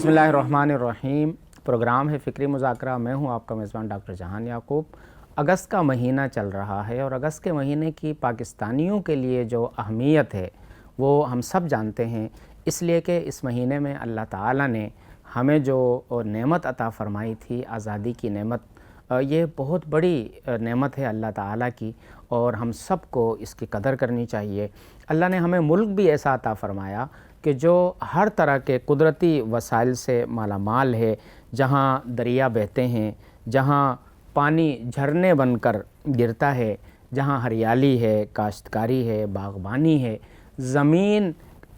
بسم اللہ الرحمن الرحیم۔ پروگرام ہے فکری مذاکرہ، میں ہوں آپ کا میزبان ڈاکٹر جہان یعقوب۔ اگست کا مہینہ چل رہا ہے اور اگست کے مہینے کی پاکستانیوں کے لیے جو اہمیت ہے وہ ہم سب جانتے ہیں، اس لیے کہ اس مہینے میں اللہ تعالیٰ نے ہمیں جو نعمت عطا فرمائی تھی، آزادی کی نعمت، یہ بہت بڑی نعمت ہے اللہ تعالیٰ کی اور ہم سب کو اس کی قدر کرنی چاہیے۔ اللہ نے ہمیں ملک بھی ایسا عطا فرمایا کہ جو ہر طرح کے قدرتی وسائل سے مالا مال ہے، جہاں دریا بہتے ہیں، جہاں پانی جھرنے بن کر گرتا ہے، جہاں ہریالی ہے، کاشتکاری ہے، باغبانی ہے، زمین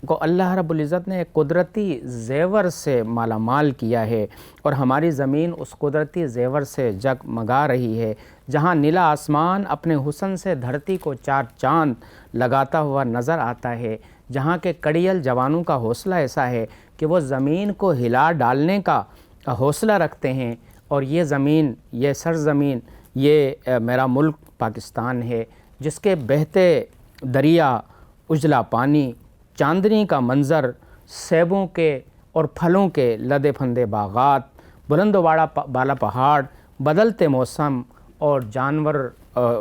کو اللہ رب العزت نے قدرتی زیور سے مالا مال کیا ہے اور ہماری زمین اس قدرتی زیور سے جگمگا رہی ہے، جہاں نیلا آسمان اپنے حسن سے دھرتی کو چار چاند لگاتا ہوا نظر آتا ہے، جہاں کے کڑیل جوانوں کا حوصلہ ایسا ہے کہ وہ زمین کو ہلا ڈالنے کا حوصلہ رکھتے ہیں، اور یہ زمین، یہ سرزمین، یہ میرا ملک پاکستان ہے جس کے بہتے دریا، اجلا پانی، چاندنی کا منظر، سیبوں کے اور پھلوں کے لدے پھندے باغات، بلند و بالا پہاڑ، بدلتے موسم اور جانور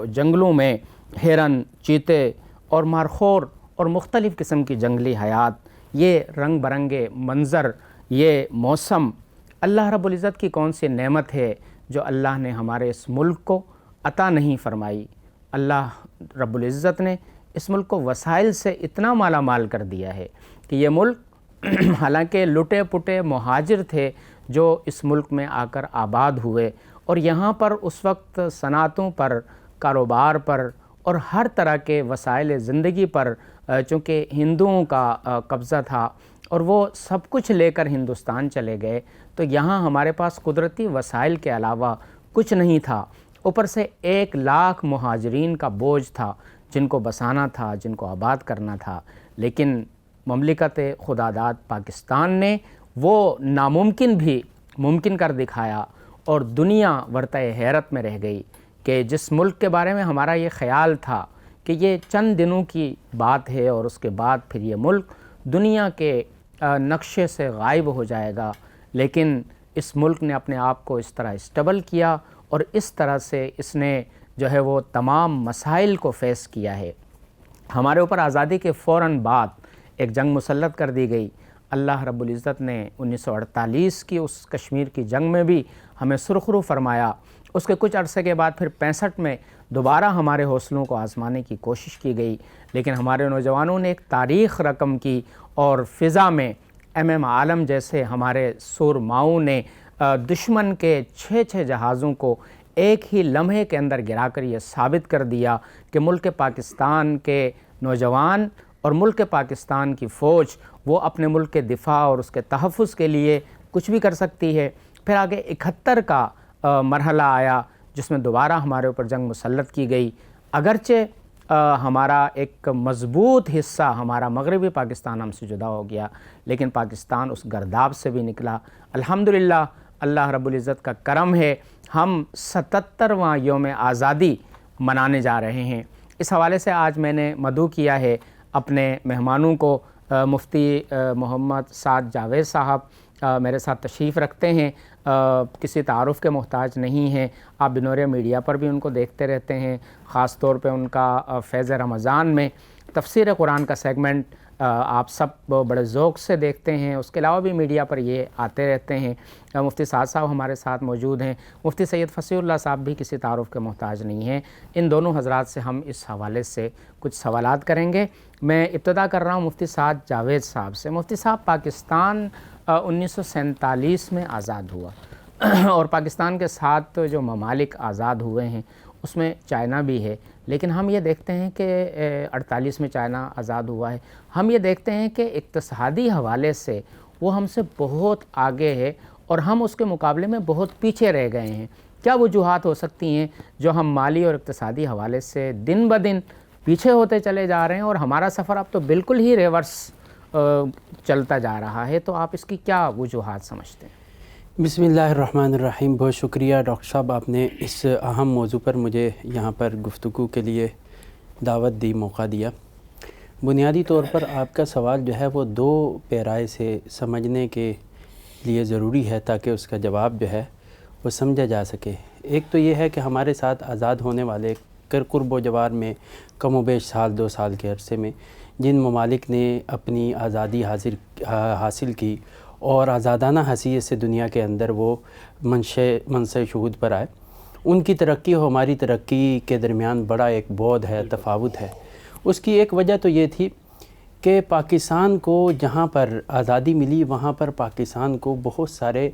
جنگلوں میں ہرن، چیتے اور مارخور اور مختلف قسم کی جنگلی حیات، یہ رنگ برنگے منظر، یہ موسم، اللہ رب العزت کی کون سی نعمت ہے جو اللہ نے ہمارے اس ملک کو عطا نہیں فرمائی۔ اللہ رب العزت نے اس ملک کو وسائل سے اتنا مالا مال کر دیا ہے کہ یہ ملک حالانکہ لٹے پٹے مہاجر تھے جو اس ملک میں آ کر آباد ہوئے، اور یہاں پر اس وقت صنعتوں پر، کاروبار پر اور ہر طرح کے وسائل زندگی پر چونکہ ہندوؤں کا قبضہ تھا اور وہ سب کچھ لے کر ہندوستان چلے گئے، تو یہاں ہمارے پاس قدرتی وسائل کے علاوہ کچھ نہیں تھا، اوپر سے 1,00,000 مہاجرین کا بوجھ تھا جن کو بسانا تھا، جن کو آباد کرنا تھا، لیکن مملکت خداداد پاکستان نے وہ ناممکن بھی ممکن کر دکھایا اور دنیا ورطہ حیرت میں رہ گئی کہ جس ملک کے بارے میں ہمارا یہ خیال تھا کہ یہ چند دنوں کی بات ہے اور اس کے بعد پھر یہ ملک دنیا کے نقشے سے غائب ہو جائے گا، لیکن اس ملک نے اپنے آپ کو اس طرح اسٹیبل کیا اور اس طرح سے اس نے جو ہے وہ تمام مسائل کو فیس کیا ہے۔ ہمارے اوپر آزادی کے فوراً بعد ایک جنگ مسلط کر دی گئی۔ اللہ رب العزت نے 1948 کی اس کشمیر کی جنگ میں بھی ہمیں سرخرو فرمایا۔ اس کے کچھ عرصے کے بعد پھر 65 میں دوبارہ ہمارے حوصلوں کو آزمانے کی کوشش کی گئی، لیکن ہمارے نوجوانوں نے ایک تاریخ رقم کی اور فضا میں MM عالم جیسے ہمارے سورماؤں نے دشمن کے 6 جہازوں کو ایک ہی لمحے کے اندر گرا کر یہ ثابت کر دیا کہ ملک پاکستان کے نوجوان اور ملک پاکستان کی فوج وہ اپنے ملک کے دفاع اور اس کے تحفظ کے لیے کچھ بھی کر سکتی ہے۔ پھر آگے 71 کا مرحلہ آیا جس میں دوبارہ ہمارے اوپر جنگ مسلط کی گئی، اگرچہ ہمارا ایک مضبوط حصہ ہمارا مغربی پاکستان ہم سے جدا ہو گیا، لیکن پاکستان اس گرداب سے بھی نکلا۔ الحمدللہ اللہ رب العزت کا کرم ہے، ہم 77واں یوم آزادی منانے جا رہے ہیں۔ اس حوالے سے آج میں نے مدعو کیا ہے اپنے مہمانوں کو، مفتی محمد سعد جاوید صاحب میرے ساتھ تشریف رکھتے ہیں، کسی تعارف کے محتاج نہیں ہیں، آپ بنور میڈیا پر بھی ان کو دیکھتے رہتے ہیں، خاص طور پہ ان کا فیض رمضان میں تفسیر قرآن کا سیگمنٹ آپ سب بڑے ذوق سے دیکھتے ہیں، اس کے علاوہ بھی میڈیا پر یہ آتے رہتے ہیں۔ مفتی سعد صاحب ہمارے ساتھ موجود ہیں، مفتی سید فصیح اللہ صاحب بھی کسی تعارف کے محتاج نہیں ہیں۔ ان دونوں حضرات سے ہم اس حوالے سے کچھ سوالات کریں گے۔ میں ابتدا کر رہا ہوں مفتی سعد جاوید صاحب سے۔ مفتی صاحب، پاکستان 1947 میں آزاد ہوا اور پاکستان کے 7 جو ممالک آزاد ہوئے ہیں اس میں چائنا بھی ہے، لیکن ہم یہ دیکھتے ہیں کہ 48 میں چائنا آزاد ہوا ہے، ہم یہ دیکھتے ہیں کہ اقتصادی حوالے سے وہ ہم سے بہت آگے ہے اور ہم اس کے مقابلے میں بہت پیچھے رہ گئے ہیں۔ کیا وجوہات ہو سکتی ہیں جو ہم مالی اور اقتصادی حوالے سے دن بدن پیچھے ہوتے چلے جا رہے ہیں اور ہمارا سفر اب تو بالکل ہی ریورس چلتا جا رہا ہے، تو آپ اس کی کیا وجوہات سمجھتے ہیں؟ بسم اللہ الرحمن الرحیم۔ بہت شکریہ ڈاکٹر صاحب، آپ نے اس اہم موضوع پر مجھے یہاں پر گفتگو کے لیے دعوت دی، موقع دیا۔ بنیادی طور پر آپ کا سوال جو ہے وہ 2 پیرائے سے سمجھنے کے لیے ضروری ہے تاکہ اس کا جواب جو ہے وہ سمجھا جا سکے۔ ایک تو یہ ہے کہ ہمارے ساتھ آزاد ہونے والے قرب و جوار میں کم و بیش سال 2 سال کے عرصے میں جن ممالک نے اپنی آزادی حاصل کی اور آزادانہ حیثیت سے دنیا کے اندر وہ منصع شہود پر آئے، ان کی ترقی اور ہماری ترقی کے درمیان بڑا ایک بعد ہے، تفاوت ہے۔ اس کی ایک وجہ تو یہ تھی کہ پاکستان کو جہاں پر آزادی ملی وہاں پر پاکستان کو بہت سارے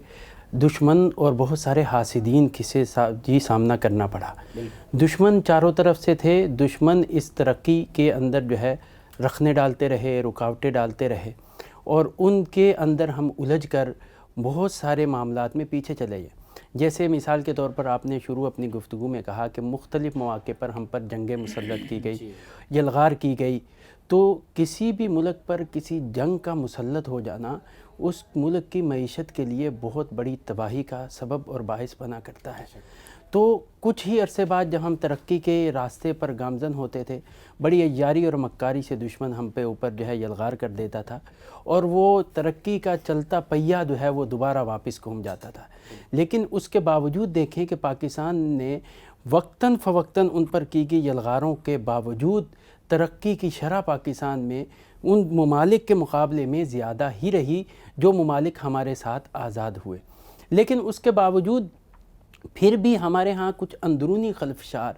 دشمن اور بہت سارے حاسدین سے سامنا کرنا پڑا۔ دشمن چاروں طرف سے تھے، دشمن اس ترقی کے اندر جو ہے رخنے ڈالتے رہے، رکاوٹیں ڈالتے رہے، اور ان کے اندر ہم الجھ کر بہت سارے معاملات میں پیچھے چلے گئے۔ جیسے مثال کے طور پر آپ نے شروع اپنی گفتگو میں کہا کہ مختلف مواقع پر ہم پر جنگیں مسلط کی گئی، یلغار کی گئی، تو کسی بھی ملک پر کسی جنگ کا مسلط ہو جانا اس ملک کی معیشت کے لیے بہت بڑی تباہی کا سبب اور باعث بنا کرتا ہے۔ تو کچھ ہی عرصے بعد جب ہم ترقی کے راستے پر گامزن ہوتے تھے، بڑی عیاری اور مکاری سے دشمن ہم پہ اوپر جو ہے یلغار کر دیتا تھا، اور وہ ترقی کا چلتا پہیہ جو ہے وہ دوبارہ واپس گھوم جاتا تھا۔ لیکن اس کے باوجود دیکھیں کہ پاکستان نے وقتاً فوقتاً ان پر کی گئی یلغاروں کے باوجود ترقی کی شرح پاکستان میں ان ممالک کے مقابلے میں زیادہ ہی رہی جو ممالک ہمارے ساتھ آزاد ہوئے۔ لیکن اس کے باوجود پھر بھی ہمارے ہاں کچھ اندرونی خلفشار،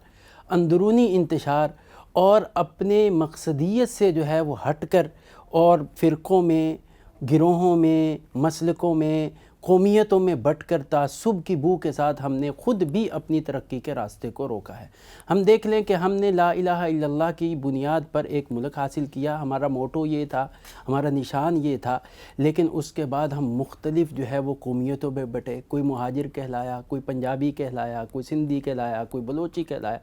اندرونی انتشار اور اپنے مقصدیت سے جو ہے وہ ہٹ کر اور فرقوں میں، گروہوں میں، مسلکوں میں، قومیتوں میں بٹ کر تعصب کی بو کے ساتھ ہم نے خود بھی اپنی ترقی کے راستے کو روکا ہے۔ ہم دیکھ لیں کہ ہم نے لا الہ الا اللہ کی بنیاد پر ایک ملک حاصل کیا، ہمارا موٹو یہ تھا، ہمارا نشان یہ تھا، لیکن اس کے بعد ہم مختلف جو ہے وہ قومیتوں میں بٹے، کوئی مہاجر کہلایا، کوئی پنجابی کہلایا، کوئی سندھی کہلایا، کوئی بلوچی کہلایا۔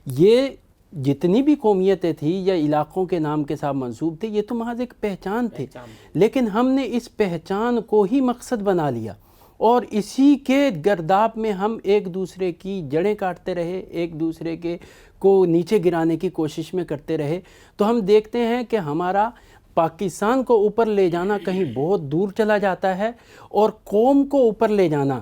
یہ جتنی بھی قومیتیں تھیں یا علاقوں کے نام کے ساتھ منسوب تھے، یہ تو محض ایک پہچان تھی، لیکن ہم نے اس پہچان کو ہی مقصد بنا لیا، اور اسی کے گرداب میں ہم ایک دوسرے کی جڑیں کاٹتے رہے، ایک دوسرے کے کو نیچے گرانے کی کوشش میں کرتے رہے۔ تو ہم دیکھتے ہیں کہ ہمارا پاکستان کو اوپر لے جانا کہیں بہت دور چلا جاتا ہے، اور قوم کو اوپر لے جانا،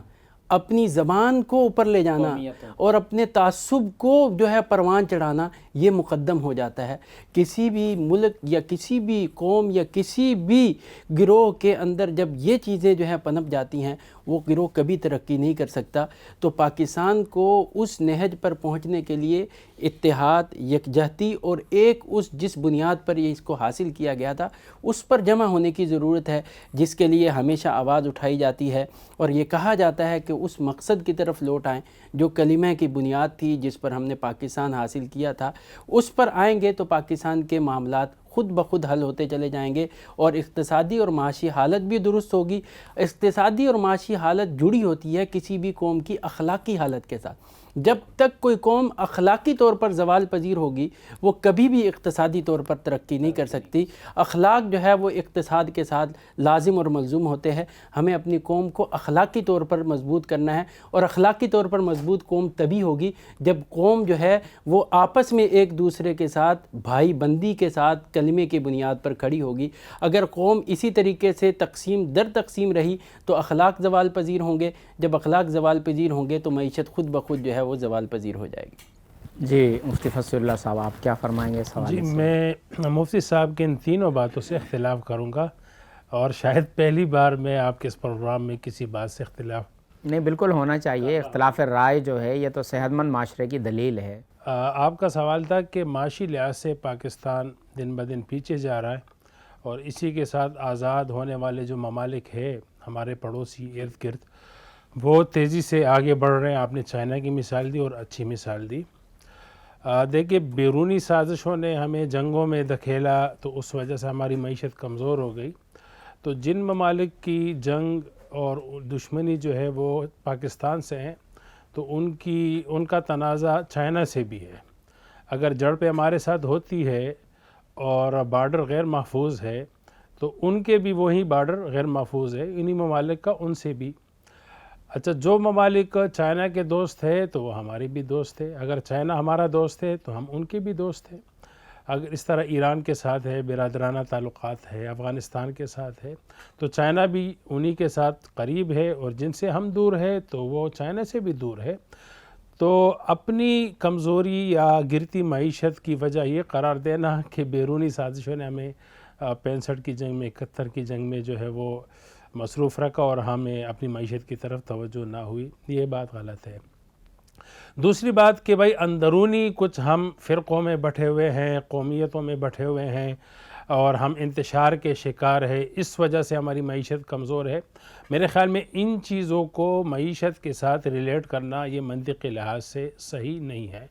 اپنی زبان کو اوپر لے جانا اور اپنے تعصب کو جو ہے پروان چڑھانا، یہ مقدم ہو جاتا ہے۔ کسی بھی ملک یا کسی بھی قوم یا کسی بھی گروہ کے اندر جب یہ چیزیں جو ہے پنپ جاتی ہیں، وہ گروہ کبھی ترقی نہیں کر سکتا۔ تو پاکستان کو اس نہج پر پہنچنے کے لیے اتحاد، یکجہتی اور ایک جس بنیاد پر یہ اس کو حاصل کیا گیا تھا اس پر جمع ہونے کی ضرورت ہے، جس کے لیے ہمیشہ آواز اٹھائی جاتی ہے، اور یہ کہا جاتا ہے کہ اس مقصد کی طرف لوٹ آئیں جو کلمہ کی بنیاد تھی، جس پر ہم نے پاکستان حاصل کیا تھا۔ اس پر آئیں گے تو پاکستان کے معاملات خود بخود حل ہوتے چلے جائیں گے، اور اقتصادی اور معاشی حالت بھی درست ہوگی۔ اقتصادی اور معاشی حالت جڑی ہوتی ہے کسی بھی قوم کی اخلاقی حالت کے ساتھ۔ جب تک کوئی قوم اخلاقی طور پر زوال پذیر ہوگی، وہ کبھی بھی اقتصادی طور پر ترقی نہیں کر سکتی۔ اخلاق جو ہے وہ اقتصاد کے ساتھ لازم اور ملزوم ہوتے ہیں۔ ہمیں اپنی قوم کو اخلاقی طور پر مضبوط کرنا ہے، اور اخلاقی طور پر مضبوط قوم تبھی ہوگی جب قوم جو ہے وہ آپس میں ایک دوسرے کے ساتھ بھائی بندی کے ساتھ کلمے کی بنیاد پر کھڑی ہوگی۔ اگر قوم اسی طریقے سے تقسیم در تقسیم رہی تو اخلاق زوال پذیر ہوں گے، جب اخلاق زوال پذیر ہوں گے تو معیشت خود بخود جو ہے وہ زوال پذیر ہو جائے گی۔ جی مفتی فضل اللہ صاحب، آپ کیا فرمائیں گے اس حوالے سے؟ جی، میں مفتی صاحب کے ان تینوں باتوں سے اختلاف کروں گا، اور شاید پہلی بار میں آپ کے اس پروگرام میں کسی بات سے اختلاف نہیں، بالکل ہونا چاہیے۔ اختلاف رائے جو ہے یہ تو صحت مند معاشرے کی دلیل ہے۔ آپ کا سوال تھا کہ معاشی لحاظ سے پاکستان دن بدن پیچھے جا رہا ہے، اور اسی کے ساتھ آزاد ہونے والے جو ممالک ہیں ہمارے پڑوسی ارد گرد، وہ تیزی سے آگے بڑھ رہے ہیں۔ آپ نے چائنا کی مثال دی اور اچھی مثال دی۔ دیکھیے، بیرونی سازشوں نے ہمیں جنگوں میں دھکیلا تو اس وجہ سے ہماری معیشت کمزور ہو گئی۔ تو جن ممالک کی جنگ اور دشمنی جو ہے وہ پاکستان سے ہیں، تو ان کا تنازع چائنا سے بھی ہے۔ اگر جڑ پہ ہمارے ساتھ ہوتی ہے اور بارڈر غیر محفوظ ہے، تو ان کے بھی وہی بارڈر غیر محفوظ ہے، انہی ممالک کا ان سے بھی۔ اچھا، جو ممالک چائنا کے دوست ہے تو وہ ہمارے بھی دوست ہے، اگر چائنا ہمارا دوست ہے تو ہم ان کے بھی دوست ہیں۔ اگر اس طرح ایران کے ساتھ ہے، برادرانہ تعلقات ہے، افغانستان کے ساتھ ہے، تو چائنا بھی انہی کے ساتھ قریب ہے، اور جن سے ہم دور ہے تو وہ چائنا سے بھی دور ہے۔ تو اپنی کمزوری یا گرتی معیشت کی وجہ یہ قرار دینا کہ بیرونی سازشوں نے ہمیں 65 کی جنگ میں، 71 کی جنگ میں جو ہے وہ مصروف رکھا اور ہمیں اپنی معیشت کی طرف توجہ نہ ہوئی، یہ بات غلط ہے۔ دوسری بات کہ بھائی اندرونی کچھ ہم فرقوں میں بٹھے ہوئے ہیں، قومیتوں میں بٹھے ہوئے ہیں، اور ہم انتشار کے شکار ہے، اس وجہ سے ہماری معیشت کمزور ہے۔ میرے خیال میں ان چیزوں کو معیشت کے ساتھ ریلیٹ کرنا یہ منطقی لحاظ سے صحیح نہیں ہے،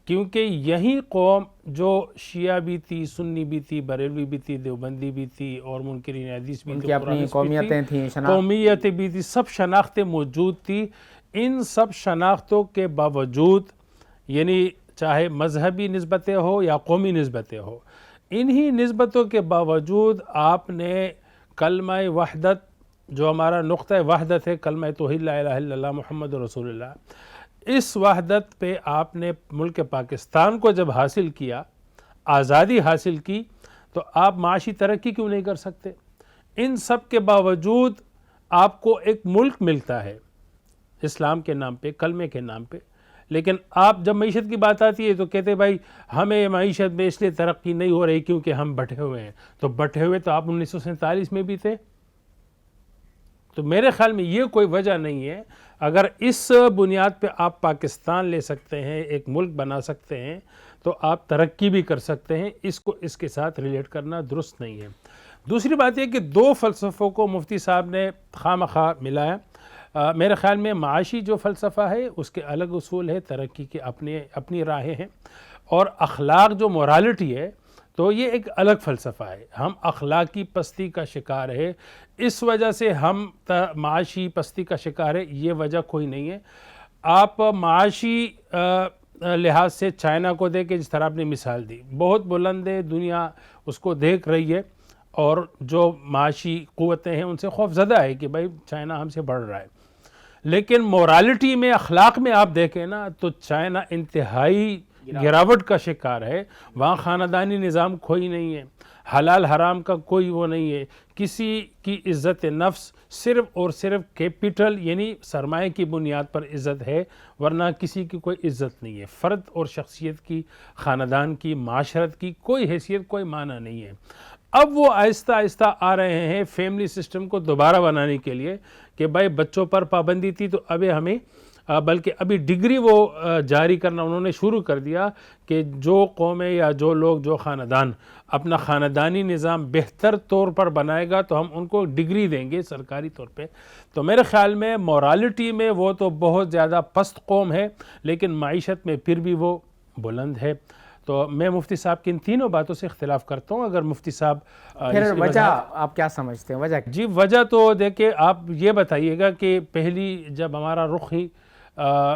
کیونکہ یہی قوم جو شیعہ بھی تھی، سنی بھی تھی، بریلوی بھی تھی، دیوبندی بھی تھی، اور منکرین حدیث بھی ان تھی، کی اپنی قرآنسٹ بھی قومیتیں تھی، تھیں، قومیتیں بھی تھی، سب شناختیں موجود تھی۔ ان سب شناختوں کے باوجود، یعنی چاہے مذہبی نسبتیں ہو یا قومی نسبتیں ہو، انہی نسبتوں کے باوجود آپ نے کلمہ وحدت، جو ہمارا نقطہ وحدت ہے، کلمہ توحید لا الہ الا اللہ محمد رسول اللہ، اس وحدت پہ آپ نے ملک پاکستان کو جب حاصل کیا، آزادی حاصل کی، تو آپ معاشی ترقی کیوں نہیں کر سکتے؟ ان سب کے باوجود آپ کو ایک ملک ملتا ہے اسلام کے نام پہ، کلمے کے نام پہ، لیکن آپ جب معیشت کی بات آتی ہے تو کہتے بھائی ہمیں معیشت میں اس لیے ترقی نہیں ہو رہی کیونکہ ہم بٹے ہوئے ہیں۔ تو بٹے ہوئے تو آپ 1947 میں بھی تھے۔ تو میرے خیال میں یہ کوئی وجہ نہیں ہے۔ اگر اس بنیاد پہ آپ پاکستان لے سکتے ہیں، ایک ملک بنا سکتے ہیں، تو آپ ترقی بھی کر سکتے ہیں۔ اس کو اس کے ساتھ ریلیٹ کرنا درست نہیں ہے۔ دوسری بات یہ کہ دو فلسفوں کو مفتی صاحب نے خواہ مخواہ ملایا۔ میرے خیال میں معاشی جو فلسفہ ہے اس کے الگ اصول ہے، ترقی کے اپنی راہیں ہیں، اور اخلاق جو مورالٹی ہے تو یہ ایک الگ فلسفہ ہے۔ ہم اخلاقی پستی کا شکار ہے، اس وجہ سے ہم معاشی پستی کا شکار ہے، یہ وجہ کوئی نہیں ہے۔ آپ معاشی لحاظ سے چائنا کو دیکھیں، جس طرح آپ نے مثال دی، بہت بلند ہے، دنیا اس کو دیکھ رہی ہے، اور جو معاشی قوتیں ہیں ان سے خوف زدہ ہے کہ بھائی چائنا ہم سے بڑھ رہا ہے۔ لیکن مورالٹی میں، اخلاق میں آپ دیکھیں نا تو چائنا انتہائی گراوٹ کا شکار ہے۔ وہاں خاندانی نظام کوئی نہیں ہے، حلال حرام کا کوئی وہ نہیں ہے، کسی کی عزت نفس صرف اور صرف کیپٹل یعنی سرمایہ کی بنیاد پر عزت ہے، ورنہ کسی کی کوئی عزت نہیں ہے۔ فرد اور شخصیت کی، خاندان کی، معاشرت کی کوئی حیثیت، کوئی معنی نہیں ہے۔ اب وہ آہستہ آہستہ آ رہے ہیں فیملی سسٹم کو دوبارہ بنانے کے لیے کہ بھائی بچوں پر پابندی تھی تو اب ہمیں بلکہ ابھی ڈگری وہ جاری کرنا انہوں نے شروع کر دیا کہ جو قومیں یا جو لوگ، جو خاندان اپنا خاندانی نظام بہتر طور پر بنائے گا تو ہم ان کو ڈگری دیں گے سرکاری طور پہ۔ تو میرے خیال میں مورالٹی میں وہ تو بہت زیادہ پست قوم ہے، لیکن معیشت میں پھر بھی وہ بلند ہے۔ تو میں مفتی صاحب کی ان تینوں باتوں سے اختلاف کرتا ہوں۔ اگر مفتی صاحب پھر وجہ آپ کیا سمجھتے ہیں؟ وجہ جی وجہ تو دیکھیں، آپ یہ بتائیے گا کہ پہلی جب ہمارا رخ ہی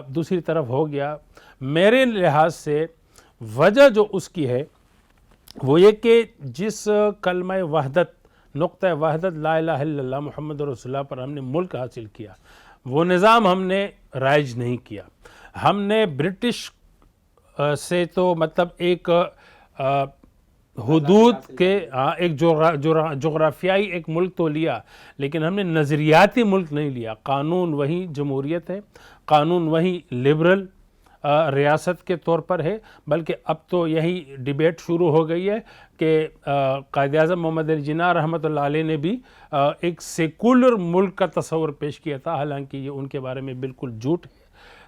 دوسری طرف ہو گیا، میرے لحاظ سے وجہ جو اس کی ہے وہ یہ کہ جس کلمہ وحدت، نقطہ وحدت لا الہ الا اللہ محمد رسول اللہ پر ہم نے ملک حاصل کیا، وہ نظام ہم نے رائج نہیں کیا۔ ہم نے برٹش سے تو مطلب ایک حدود کے ایک جغرافیائی ایک ملک تو لیا، لیکن ہم نے نظریاتی ملک نہیں لیا۔ قانون وہی جمہوریت ہے، قانون وہی لبرل ریاست کے طور پر ہے، بلکہ اب تو یہی ڈیبیٹ شروع ہو گئی ہے کہ قائد اعظم محمد علی جناح رحمۃ اللہ علیہ نے بھی ایک سیکولر ملک کا تصور پیش کیا تھا، حالانکہ یہ ان کے بارے میں بالکل جھوٹ ہے۔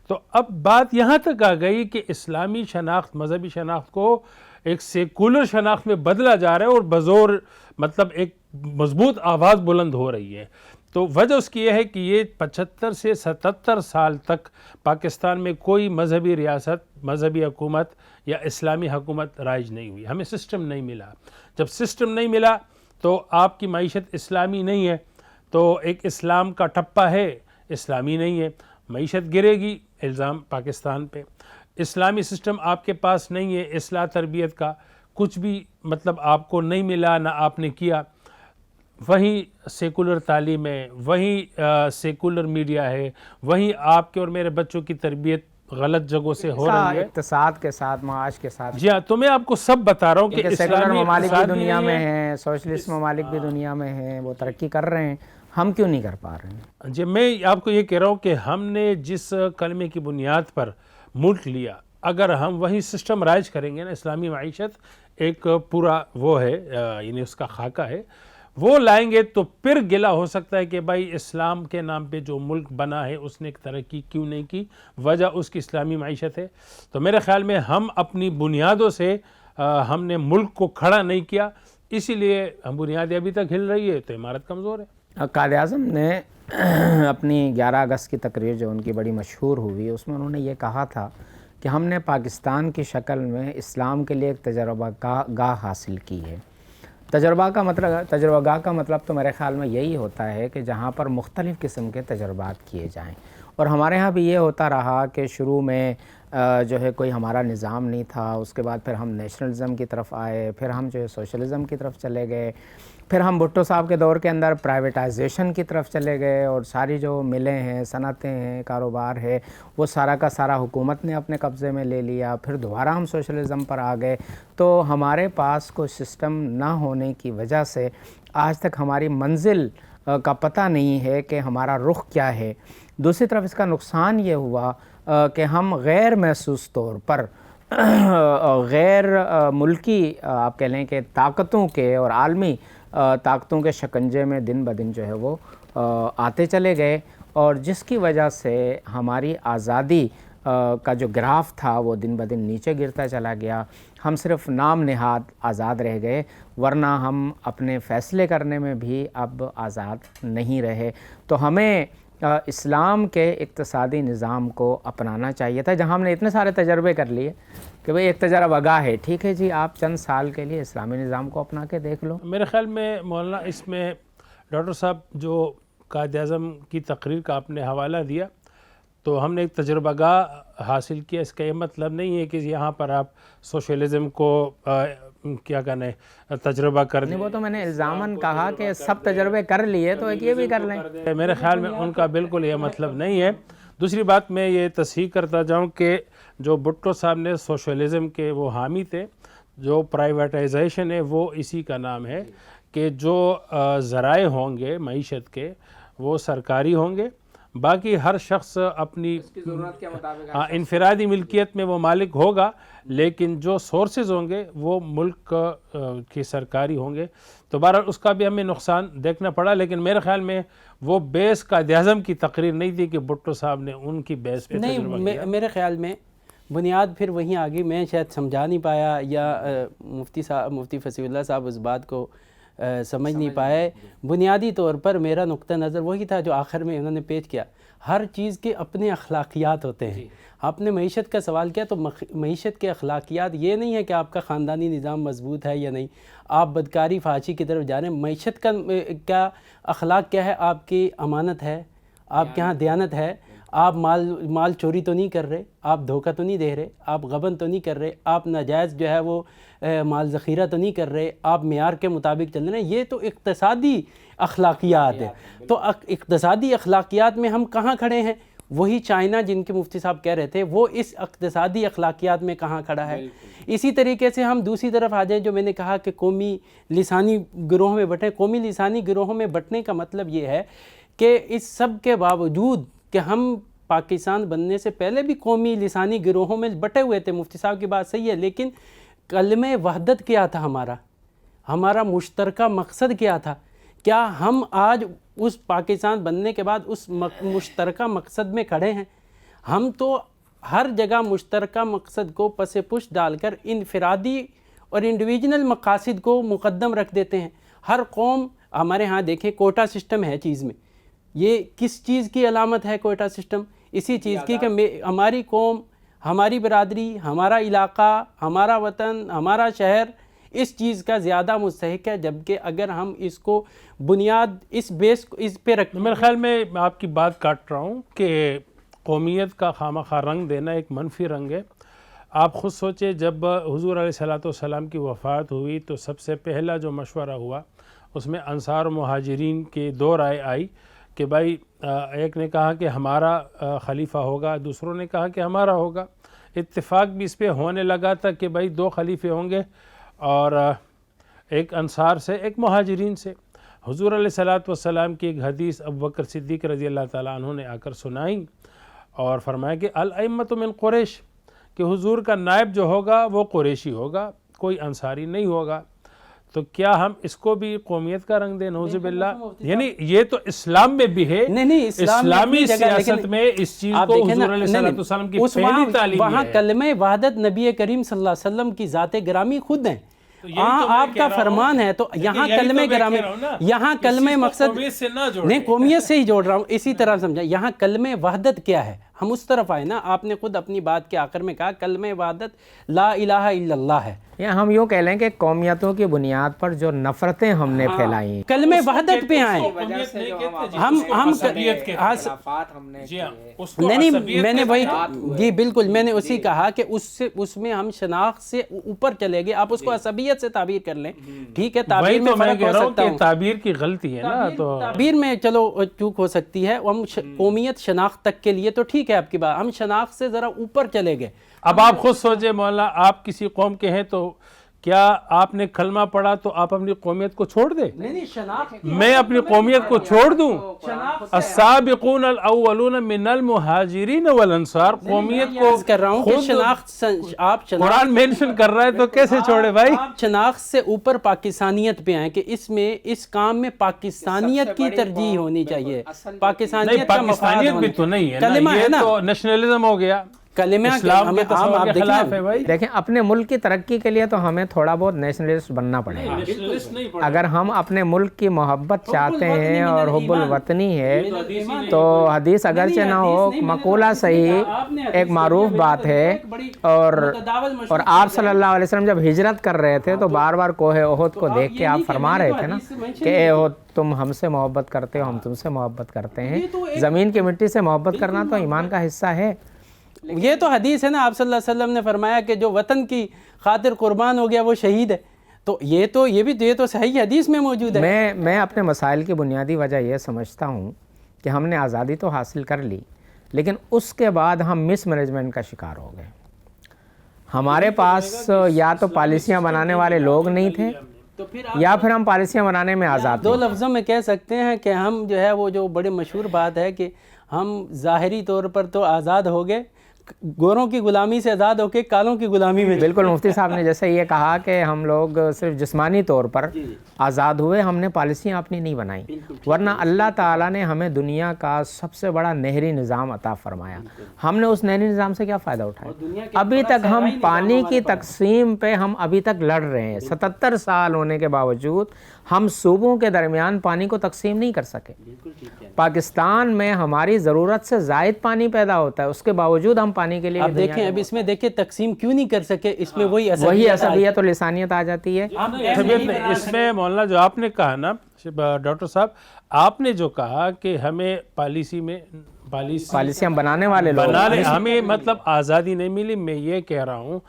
تو اب بات یہاں تک آ گئی کہ اسلامی شناخت، مذہبی شناخت کو ایک سیکولر شناخت میں بدلا جا رہا ہے، اور بزور مطلب ایک مضبوط آواز بلند ہو رہی ہے۔ تو وجہ اس کی یہ ہے کہ یہ 75 سے 77 سال تک پاکستان میں کوئی مذہبی ریاست، مذہبی حکومت یا اسلامی حکومت رائج نہیں ہوئی، ہمیں سسٹم نہیں ملا۔ جب سسٹم نہیں ملا تو آپ کی معیشت اسلامی نہیں ہے، تو ایک اسلام کا ٹپا ہے، اسلامی نہیں ہے، معیشت گرے گی، الزام پاکستان پہ۔ اسلامی سسٹم آپ کے پاس نہیں ہے، اصلاح تربیت کا کچھ بھی مطلب آپ کو نہیں ملا، نہ آپ نے کیا۔ وہیں سیکولر تعلیم ہے، وہیں سیکولر میڈیا ہے، وہیں آپ کے اور میرے بچوں کی تربیت غلط جگہوں سے ہو رہی ہے، اقتصاد کے ساتھ، معاش کے ساتھ، جی ہاں، تو میں آپ کو سب بتا رہا ہوں کہ سیکولر اسلامی ممالک بھی اقتصاد دنیا میں ہیں، سوشلسٹ ممالک بھی دنیا میں ہیں، وہ ترقی کر رہے ہیں، ہم کیوں نہیں کر پا رہے ہیں؟ جی میں آپ کو یہ کہہ رہا ہوں کہ ہم نے جس کلمے کی بنیاد پر ملک لیا، اگر ہم وہی سسٹم رائج کریں گے نا، اسلامی معیشت ایک پورا وہ ہے، یعنی اس کا خاکہ ہے، وہ لائیں گے تو پھر گلہ ہو سکتا ہے کہ بھائی اسلام کے نام پہ جو ملک بنا ہے اس نے ایک ترقی کیوں نہیں کی، وجہ اس کی اسلامی معیشت ہے۔ تو میرے خیال میں ہم اپنی بنیادوں سے ہم نے ملک کو کھڑا نہیں کیا، اسی لیے ہم بنیادیں ابھی تک ہل رہی ہے تو عمارت کمزور ہے۔ قائد اعظم نے اپنی 11 اگست کی تقریر جو ان کی بڑی مشہور ہوئی، اس میں انہوں نے یہ کہا تھا کہ ہم نے پاکستان کی شکل میں اسلام کے لیے ایک تجربہ گاہ حاصل کی ہے۔ تجربہ گاہ کا مطلب تو میرے خیال میں یہی ہوتا ہے کہ جہاں پر مختلف قسم کے تجربات کیے جائیں، اور ہمارے ہاں بھی یہ ہوتا رہا کہ شروع میں جو ہے کوئی ہمارا نظام نہیں تھا، اس کے بعد پھر ہم نیشنلزم کی طرف آئے، پھر ہم جو ہے سوشلزم کی طرف چلے گئے، پھر ہم بھٹو صاحب کے دور کے اندر پرائیویٹائزیشن کی طرف چلے گئے، اور ساری جو ملیں ہیں، صنعتیں ہیں، کاروبار ہے، وہ سارا کا سارا حکومت نے اپنے قبضے میں لے لیا، پھر دوبارہ ہم سوشلزم پر آ گئے۔ تو ہمارے پاس کوئی سسٹم نہ ہونے کی وجہ سے آج تک ہماری منزل کا پتہ نہیں ہے کہ ہمارا رخ کیا ہے۔ دوسری طرف اس کا نقصان یہ ہوا کہ ہم غیر محسوس طور پر غیر ملکی آپ کہہ لیں کہ طاقتوں کے اور عالمی طاقتوں کے شکنجے میں دن بدن جو ہے وہ آتے چلے گئے، اور جس کی وجہ سے ہماری آزادی کا جو گراف تھا وہ دن بدن نیچے گرتا چلا گیا۔ ہم صرف نام نہاد آزاد رہ گئے، ورنہ ہم اپنے فیصلے کرنے میں بھی اب آزاد نہیں رہے۔ تو ہمیں اسلام کے اقتصادی نظام کو اپنانا چاہیے تھا، جہاں ہم نے اتنے سارے تجربے کر لیے کہ بھئی ایک تجربہ گاہ ہے، ٹھیک ہے جی، آپ چند سال کے لیے اسلامی نظام کو اپنا کے دیکھ لو۔ میرے خیال میں مولانا اس میں ڈاکٹر صاحب جو قائد اعظم کی تقریر کا آپ نے حوالہ دیا، تو ہم نے ایک تجربہ گاہ حاصل کیا، اس کا یہ مطلب نہیں ہے کہ یہاں پر آپ سوشلزم کو کیا کہنا ہے تجربہ کر دیں۔ وہ تو میں نے الزاماً کہا کہ سب تجربے کر لیے تو ایک یہ بھی کر لیں۔ میرے خیال میں ان کا بالکل یہ مطلب نہیں ہے۔ دوسری بات میں یہ تصحیح کرتا جاؤں کہ جو بھٹو صاحب نے سوشلزم کے وہ حامی تھے، جو پرائیویٹائزیشن ہے وہ اسی کا نام ہے کہ جو ذرائع ہوں گے معیشت کے وہ سرکاری ہوں گے، باقی ہر شخص اپنی ضرورت کے مطابق انفرادی ملکیت میں وہ مالک ہوگا، لیکن جو سورسز ہوں گے وہ ملک کی سرکاری ہوں گے۔ تو بہرحال اس کا بھی ہمیں نقصان دیکھنا پڑا، لیکن میرے خیال میں وہ بیس قائد اعظم کی تقریر نہیں تھی کہ بھٹو صاحب نے ان کی بیس پہ تجربہ کیا۔ نہیں، میرے خیال میں بنیاد پھر وہیں آگے، میں شاید سمجھا نہیں پایا، یا مفتی فصیح اللہ صاحب اس بات کو سمجھ نہیں پائے۔ بنیادی طور پر میرا نقطہ نظر وہی تھا جو آخر میں انہوں نے پیش کیا، ہر چیز کے اپنے اخلاقیات ہوتے ہیں۔ آپ نے معیشت کا سوال کیا، تو معیشت کے اخلاقیات یہ نہیں ہے کہ آپ کا خاندانی نظام مضبوط ہے یا نہیں، آپ بدکاری فحاشی کی طرف جا رہے ہیں۔ معیشت کا کیا اخلاق کیا ہے؟ آپ کی امانت ہے، آپ کے ہاں دیانت ہے، آپ مال چوری تو نہیں کر رہے، آپ دھوکہ تو نہیں دے رہے، آپ غبن تو نہیں کر رہے، آپ ناجائز جو ہے وہ مال ذخیرہ تو نہیں کر رہے، آپ معیار کے مطابق چل رہے ہیں۔ یہ تو اقتصادی اخلاقیات ہے۔ تو اقتصادی اخلاقیات میں ہم کہاں کھڑے ہیں؟ وہی چائنا جن کے مفتی صاحب کہہ رہے تھے، وہ اس اقتصادی اخلاقیات میں کہاں کھڑا ہے؟ اسی طریقے سے ہم دوسری طرف آ جائیں، جو میں نے کہا کہ قومی لسانی گروہوں میں بٹیں۔ قومی لسانی گروہوں میں بٹنے کا مطلب یہ ہے کہ اس سب کے باوجود کہ ہم پاکستان بننے سے پہلے بھی قومی لسانی گروہوں میں بٹے ہوئے تھے، مفتی صاحب کی بات صحیح ہے، لیکن کلمہ وحدت کیا تھا ہمارا مشترکہ مقصد کیا تھا؟ کیا ہم آج اس پاکستان بننے کے بعد اس مشترکہ مقصد میں کھڑے ہیں؟ ہم تو ہر جگہ مشترکہ مقصد کو پس پش ڈال کر انفرادی اور انڈیویجنل مقاصد کو مقدم رکھ دیتے ہیں۔ ہر قوم، ہمارے ہاں دیکھیں کوٹا سسٹم ہے چیز میں، یہ کس چیز کی علامت ہے کوٹا سسٹم؟ اسی چیز کی کہ ہماری قوم، ہماری برادری، ہمارا علاقہ، ہمارا وطن، ہمارا شہر اس چیز کا زیادہ مستحق ہے، جبکہ اگر ہم اس کو بنیاد اس بیس کو اس پہ رکھیں۔ میرے خیال میں آپ کی بات کاٹ رہا ہوں کہ قومیت کا خواہ رنگ دینا ایک منفی رنگ ہے۔ آپ خود سوچیں، جب حضور علیہ السلام کی وفات ہوئی تو سب سے پہلا جو مشورہ ہوا اس میں انصار و مہاجرین کے دو رائے آئی کہ بھائی ایک نے کہا کہ ہمارا خلیفہ ہوگا، دوسروں نے کہا کہ ہمارا ہوگا. اتفاق بھی اس پہ ہونے لگا تھا کہ بھائی 2 خلیفے ہوں گے، اور ایک انصار سے ایک مہاجرین سے. حضور علیہ السلام کی ایک حدیث ابوبکر صدیق رضی اللہ تعالیٰ عنہ نے آ کر سنائی اور فرمایا کہ الائمۃ من قریش، کہ حضور کا نائب جو ہوگا وہ قریشی ہوگا، کوئی انصاری نہیں ہوگا. تو کیا ہم اس کو بھی قومیت کا رنگ دیں؟ نعوذ باللہ. یعنی یہ تو اسلام میں بھی ہے، نہیں اسلامی سیاست میں اس چیز کو حضور علیہ السلام کی پہلی تعلیم ہے. وہاں کلمہ وحدت نبی کریم صلی اللہ علیہ وسلم کی ذات گرامی خود ہیں. آپ کا فرمان ہے تو یہاں کلمہ گرامی، یہاں کلمہ مقصد نہیں، قومیت سے ہی جوڑ رہا ہوں. اسی طرح سمجھا، یہاں کلمہ وحدت کیا ہے، ہم اس طرف آئے نا. آپ نے خود اپنی بات کے آخر میں کہا کلمہ وحدت لا الہ الا اللہ ہے. یا ہم یوں کہہ لیں کہ قومیتوں کی بنیاد پر جو نفرتیں ہم نے پھیلائی، کلمہ وحدت پہ آئیں. نہیں میں نے وہی، جی بالکل، میں نے اسی کہا کہ اس میں ہم شناخت سے اوپر چلے گئے. آپ اس کو عصبیت سے تعبیر کر لیں، ٹھیک ہے، تعبیر میں فرق ہو سکتا ہے، تعبیر کی غلطی ہے نا، تو تعبیر میں چلو چوک ہو سکتی ہے. ہم قومیت شناخت تک کے لیے تو ٹھیک ہے آپ کی بات، ہم شناخت سے ذرا اوپر چلے گئے. اب آپ خود سوچے مولانا، آپ کسی قوم کے ہیں تو کیا آپ نے کلمہ پڑھا تو آپ اپنی قومیت کو چھوڑ دیں؟ میں اپنی قومیت کو چھوڑ دوں؟ السابقون الاولون من المہاجرین والانصار، قومیت کو کر رہا ہوں کہ شناخت، آپ قرآن مینشن کر رہا ہے تو کیسے چھوڑے بھائی؟ شناخت سے اوپر پاکستانیت پہ آئیں کہ اس میں، اس کام میں پاکستانیت کی ترجیح ہونی چاہیے. نہیں، پاکستانیت بھی تو نہیں ہے نا، یہ تو نیشنلزم ہو گیا، کلمہ اسلام کے تصور کے خلاف ہے بھائی. دیکھیں اپنے ملک کی ترقی کے لیے تو ہمیں تھوڑا بہت نیشنلسٹ بننا پڑے گا. اگر ہم اپنے ملک کی محبت چاہتے ہیں اور حب الوطنی ہے تو حدیث اگرچہ نہ ہو، مقولہ صحیح ایک معروف بات ہے. اور آپ صلی اللہ علیہ وسلم جب ہجرت کر رہے تھے تو بار بار کوہ احد کو دیکھ کے آپ فرما رہے تھے نا کہ اے احد تم ہم سے محبت کرتے ہو، ہم تم سے محبت کرتے ہیں. زمین کی مٹی سے محبت کرنا تو ایمان کا حصہ ہے. یہ تو حدیث ہے نا، آپ صلی اللہ علیہ وسلم نے فرمایا کہ جو وطن کی خاطر قربان ہو گیا وہ شہید ہے. تو یہ تو صحیح حدیث میں موجود ہے. میں اپنے مسائل کی بنیادی وجہ یہ سمجھتا ہوں کہ ہم نے آزادی تو حاصل کر لی، لیکن اس کے بعد ہم مس مینجمنٹ کا شکار ہو گئے. ہمارے پاس یا تو پالیسیاں بنانے والے لوگ نہیں تھے، یا پھر ہم پالیسیاں بنانے میں آزاد. 2 لفظوں میں کہہ سکتے ہیں کہ ہم جو ہے وہ جو بڑے مشہور بات ہے کہ ہم ظاہری طور پر تو آزاد ہو گئے، گوروں کی غلامی سے آزاد ہو کے کالوں کی غلامی میں. بالکل، مفتی صاحب نے جیسے یہ کہا کہ ہم لوگ صرف جسمانی طور پر آزاد ہوئے، ہم نے پالیسیاں اپنی نہیں بنائیں، ورنہ اللہ تعالیٰ نے ہمیں دنیا کا سب سے بڑا نہری نظام عطا فرمایا. ہم نے اس نہری نظام سے کیا فائدہ اٹھایا؟ ابھی تک ہم پانی کی تقسیم پہ ہم ابھی تک لڑ رہے ہیں. 77 سال ہونے کے باوجود ہم صوبوں کے درمیان پانی کو تقسیم نہیں کر سکے. پاکستان میں ہماری ضرورت سے زائد پانی پیدا ہوتا ہے، اس کے باوجود ہم پانی کے لیے اب دیکھیں، اب اس میں دیکھیں تقسیم کیوں نہیں کر سکے، اس میں وہی عصبیت اور لسانیت آ جاتی ہے. اس میں مولانا جو آپ نے کہا نا ڈاکٹر صاحب، آپ نے جو کہا کہ ہمیں پالیسیاں بنانے والے لوگ، ہمیں مطلب آزادی نہیں ملی. میں یہ کہہ رہا ہوں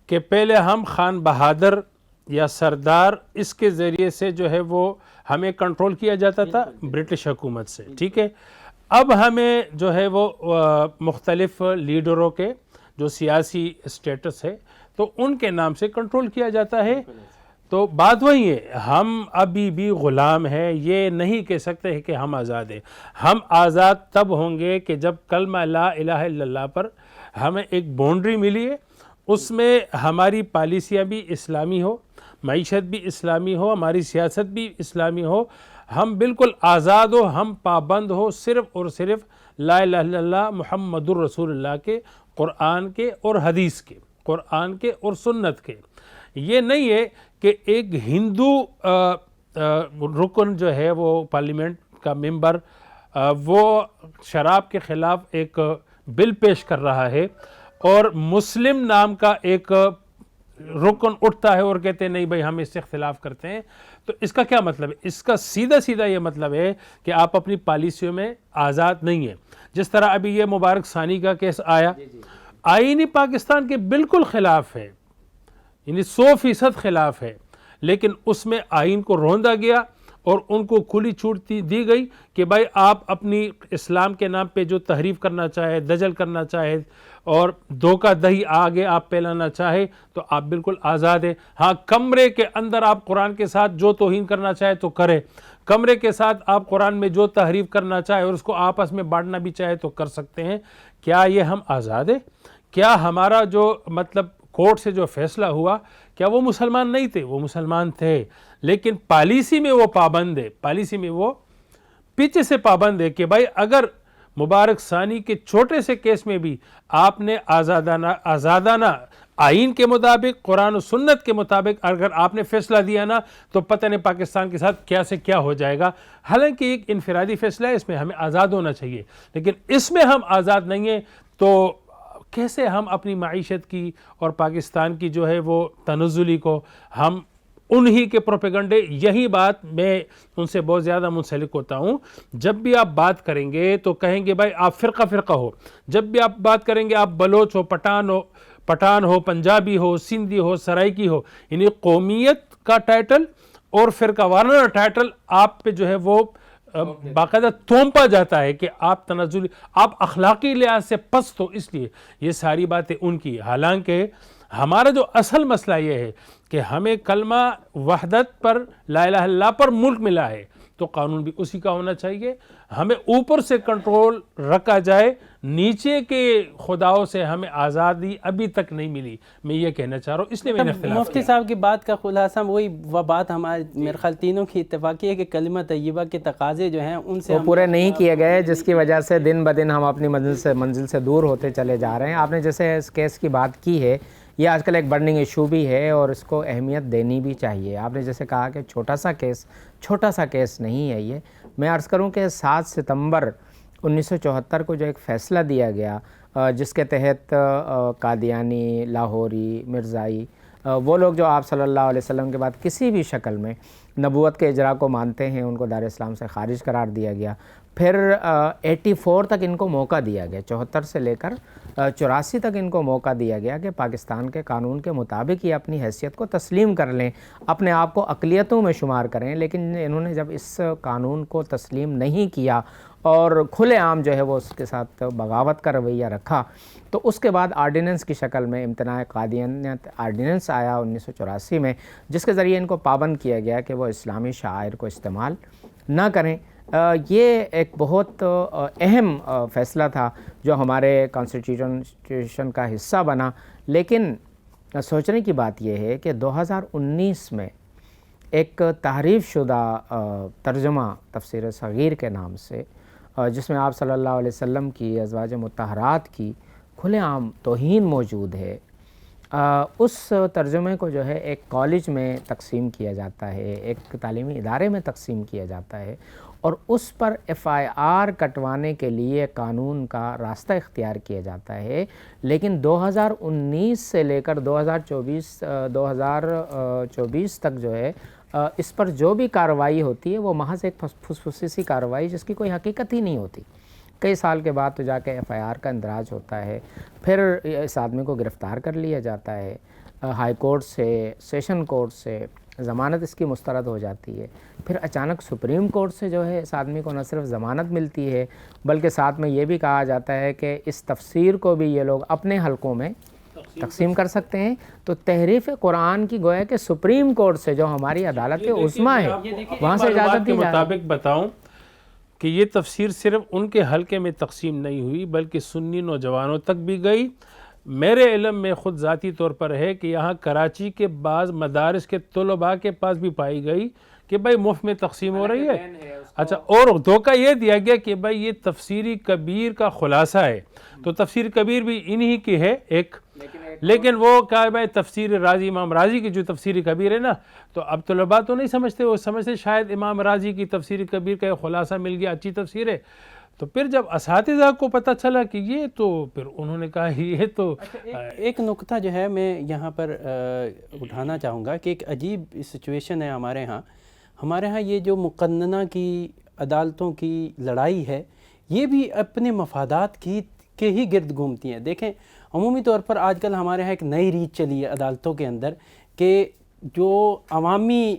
کہ پہلے ہم خان بہادر یا سردار، اس کے ذریعے سے جو ہے وہ ہمیں کنٹرول کیا جاتا تھا برٹش حکومت سے، ٹھیک ہے. اب ہمیں جو ہے وہ مختلف لیڈروں کے جو سیاسی اسٹیٹس ہے تو ان کے نام سے کنٹرول کیا جاتا ہے. تو بات وہی ہے، ہم ابھی بھی غلام ہیں، یہ نہیں کہہ سکتے کہ ہم آزاد ہیں. ہم آزاد تب ہوں گے کہ جب کلمہ لا الہ الا اللہ پر ہمیں ایک باؤنڈری ملی ہے، اس میں ہماری پالیسیاں بھی اسلامی ہو، معیشت بھی اسلامی ہو، ہماری سیاست بھی اسلامی ہو، ہم بالکل آزاد ہو، ہم پابند ہو صرف اور صرف لا الہ الا اللہ محمد الرسول اللہ کے، قرآن کے اور حدیث کے، قرآن کے اور سنت کے. یہ نہیں ہے کہ ایک ہندو رکن جو ہے وہ پارلیمنٹ کا ممبر وہ شراب کے خلاف ایک بل پیش کر رہا ہے اور مسلم نام کا ایک رکن اٹھتا ہے اور کہتے ہیں نہیں بھائی ہم اس سے اختلاف کرتے ہیں. تو اس کا کیا مطلب ہے؟ اس کا سیدھا یہ مطلب ہے کہ آپ اپنی پالیسیوں میں آزاد نہیں ہیں. جس طرح ابھی یہ مبارک ثانی کا کیس آیا، آئینی پاکستان کے بالکل خلاف ہے، یعنی 100% خلاف ہے، لیکن اس میں آئین کو روندا گیا اور ان کو کھلی چھوٹ دی گئی کہ بھائی آپ اپنی اسلام کے نام پہ جو تحریف کرنا چاہے، دجل کرنا چاہے اور دھوکہ دہی آگے آپ پھیلانا چاہے تو آپ بالکل آزاد ہیں. ہاں، کمرے کے اندر آپ قرآن کے ساتھ جو توہین کرنا چاہے تو کرے، کمرے کے ساتھ آپ قرآن میں جو تحریف کرنا چاہے اور اس کو آپس میں بانٹنا بھی چاہے تو کر سکتے ہیں. کیا یہ ہم آزاد ہیں؟ کیا ہمارا جو مطلب کورٹ سے جو فیصلہ ہوا، کیا وہ مسلمان نہیں تھے؟ وہ مسلمان تھے، لیکن پالیسی میں وہ پابند ہے، پالیسی میں وہ پیچھے سے پابند ہے کہ بھائی اگر مبارک ثانی کے چھوٹے سے کیس میں بھی آپ نے آزادانہ آئین کے مطابق، قرآن و سنت کے مطابق اگر آپ نے فیصلہ دیا نا تو پتہ نہیں پاکستان کے ساتھ کیا سے کیا ہو جائے گا. حالانکہ ایک انفرادی فیصلہ ہے، اس میں ہمیں آزاد ہونا چاہیے، لیکن اس میں ہم آزاد نہیں ہیں تو کیسے ہم اپنی معیشت کی اور پاکستان کی جو ہے وہ تنزلی کو ہم انہی کے پروپیگنڈے. یہی بات میں ان سے بہت زیادہ منسلک ہوتا ہوں. جب بھی آپ بات کریں گے تو کہیں گے بھائی آپ فرقہ فرقہ ہو، جب بھی آپ بات کریں گے آپ بلوچ ہو، پٹھان ہو، پنجابی ہو، سندھی ہو، سرائکی ہو، یعنی قومیت کا ٹائٹل اور فرقہ وارانہ ٹائٹل آپ پہ جو ہے وہ باقاعدہ تھوپا جاتا ہے کہ آپ تنزلی، آپ اخلاقی لحاظ سے پست ہو. اس لیے یہ ساری باتیں ان کی. حالانکہ ہمارا جو اصل مسئلہ یہ ہے کہ ہمیں کلمہ وحدت پر، لا الہ الا اللہ پر ملک ملا ہے تو قانون بھی اسی کا ہونا چاہیے. ہمیں اوپر سے کنٹرول رکھا جائے، نیچے کے خداؤں سے ہمیں آزادی ابھی تک نہیں ملی. میں یہ کہنا چاہ رہا ہوں، اس لیے میں نے اختلاف مفتی صاحب کی بات کا خلاصہ وہی وہ بات ہمارے میرے خیال تینوں کی اتفاقی ہے کہ کلمہ طیبہ کے تقاضے جو ہیں ان سے وہ پورے نہیں کیے گئے، جس کی وجہ سے دن بدن ہم اپنی منزل سے دور ہوتے چلے جا رہے ہیں. آپ نے جیسے اس کیس کی بات کی ہے، یہ آج کل ایک برننگ ایشو بھی ہے اور اس کو اہمیت دینی بھی چاہیے. آپ نے جیسے کہا کہ چھوٹا سا کیس نہیں ہے یہ. میں عرض کروں کہ 7 ستمبر 1974 کو جو ایک فیصلہ دیا گیا جس کے تحت قادیانی، لاہوری، مرزائی، وہ لوگ جو آپ صلی اللہ علیہ وسلم کے بعد کسی بھی شکل میں نبوت کے اجرا کو مانتے ہیں، ان کو دار اسلام سے خارج قرار دیا گیا. پھر 84 تک ان کو موقع دیا گیا، 74 سے لے کر 84 تک ان کو موقع دیا گیا کہ پاکستان کے قانون کے مطابق یہ اپنی حیثیت کو تسلیم کر لیں، اپنے آپ کو اقلیتوں میں شمار کریں. لیکن انہوں نے جب اس قانون کو تسلیم نہیں کیا اور کھلے عام جو ہے وہ اس کے ساتھ بغاوت کا رویہ رکھا تو اس کے بعد آرڈیننس کی شکل میں امتناع قادیانیت آرڈیننس آیا 1984 میں، جس کے ذریعے ان کو پابند کیا گیا کہ وہ اسلامی شعائر کو استعمال نہ کریں. یہ ایک بہت اہم فیصلہ تھا جو ہمارے کانسٹیٹیوشن کا حصہ بنا. لیکن سوچنے کی بات یہ ہے کہ 2019 میں ایک تحریف شدہ ترجمہ تفسیر صغیر کے نام سے، جس میں آپ صلی اللہ علیہ وسلم کی ازواج مطہرات کی کھلے عام توہین موجود ہے، اس ترجمے کو جو ہے ایک کالج میں تقسیم کیا جاتا ہے، ایک تعلیمی ادارے میں تقسیم کیا جاتا ہے اور اس پر FIR کٹوانے کے لیے قانون کا راستہ اختیار کیا جاتا ہے. لیکن 2019 سے لے کر 2024 تک جو ہے اس پر جو بھی کارروائی ہوتی ہے وہ محض ایک فسفسی کارروائی جس کی کوئی حقیقت ہی نہیں ہوتی. کئی سال کے بعد تو جا کے FIR کا اندراج ہوتا ہے، پھر اس آدمی کو گرفتار کر لیا جاتا ہے، ہائی کورٹ سے، سیشن کورٹ سے ضمانت اس کی مسترد ہو جاتی ہے، پھر اچانک سپریم کورٹ سے جو ہے اس آدمی کو نہ صرف ضمانت ملتی ہے بلکہ ساتھ میں یہ بھی کہا جاتا ہے کہ اس تفسیر کو بھی یہ لوگ اپنے حلقوں میں تقسیم کر سکتے ہیں. تو تحریف قرآن کی گویا کہ سپریم کورٹ سے جو ہماری عدالت عظمیٰ ہے وہاں سے اجازت دی جا رہی ہے. مطابق بتاؤں کہ یہ تفسیر صرف ان کے حلقے میں تقسیم نہیں ہوئی بلکہ سنی نوجوانوں تک بھی گئی. میرے علم میں خود ذاتی طور پر ہے کہ یہاں کراچی کے بعض مدارس کے طلباء کے پاس بھی پائی گئی کہ بھائی مفت میں تقسیم ہو رہی ہے. اچھا، اور دھوکہ یہ دیا گیا کہ بھائی یہ تفسیری کبیر کا خلاصہ ہے، تو تفسیر کبیر بھی انہی کی ہے ایک، لیکن وہ کہا بھائی تفسیر رازی، امام رازی کی جو تفسیر کبیر ہے نا، تو اب طلباء تو نہیں سمجھتے، وہ سمجھتے شاید امام رازی کی تفسیر کبیر کا خلاصہ مل گیا، اچھی تفسیر ہے. تو پھر جب اساتذہ کو پتہ چلا کہ یہ، تو پھر انہوں نے کہا یہ تو ایک نکتہ جو ہے میں یہاں پر اٹھانا چاہوں گا کہ ایک عجیب سچویشن ہے ہمارے ہاں یہ جو مقننہ کی عدالتوں کی لڑائی ہے یہ بھی اپنے مفادات کے ہی گرد گھومتی ہیں. دیکھیں عمومی طور پر آج کل ہمارے ہاں ایک نئی ریت چلی ہے عدالتوں کے اندر کہ جو عوامی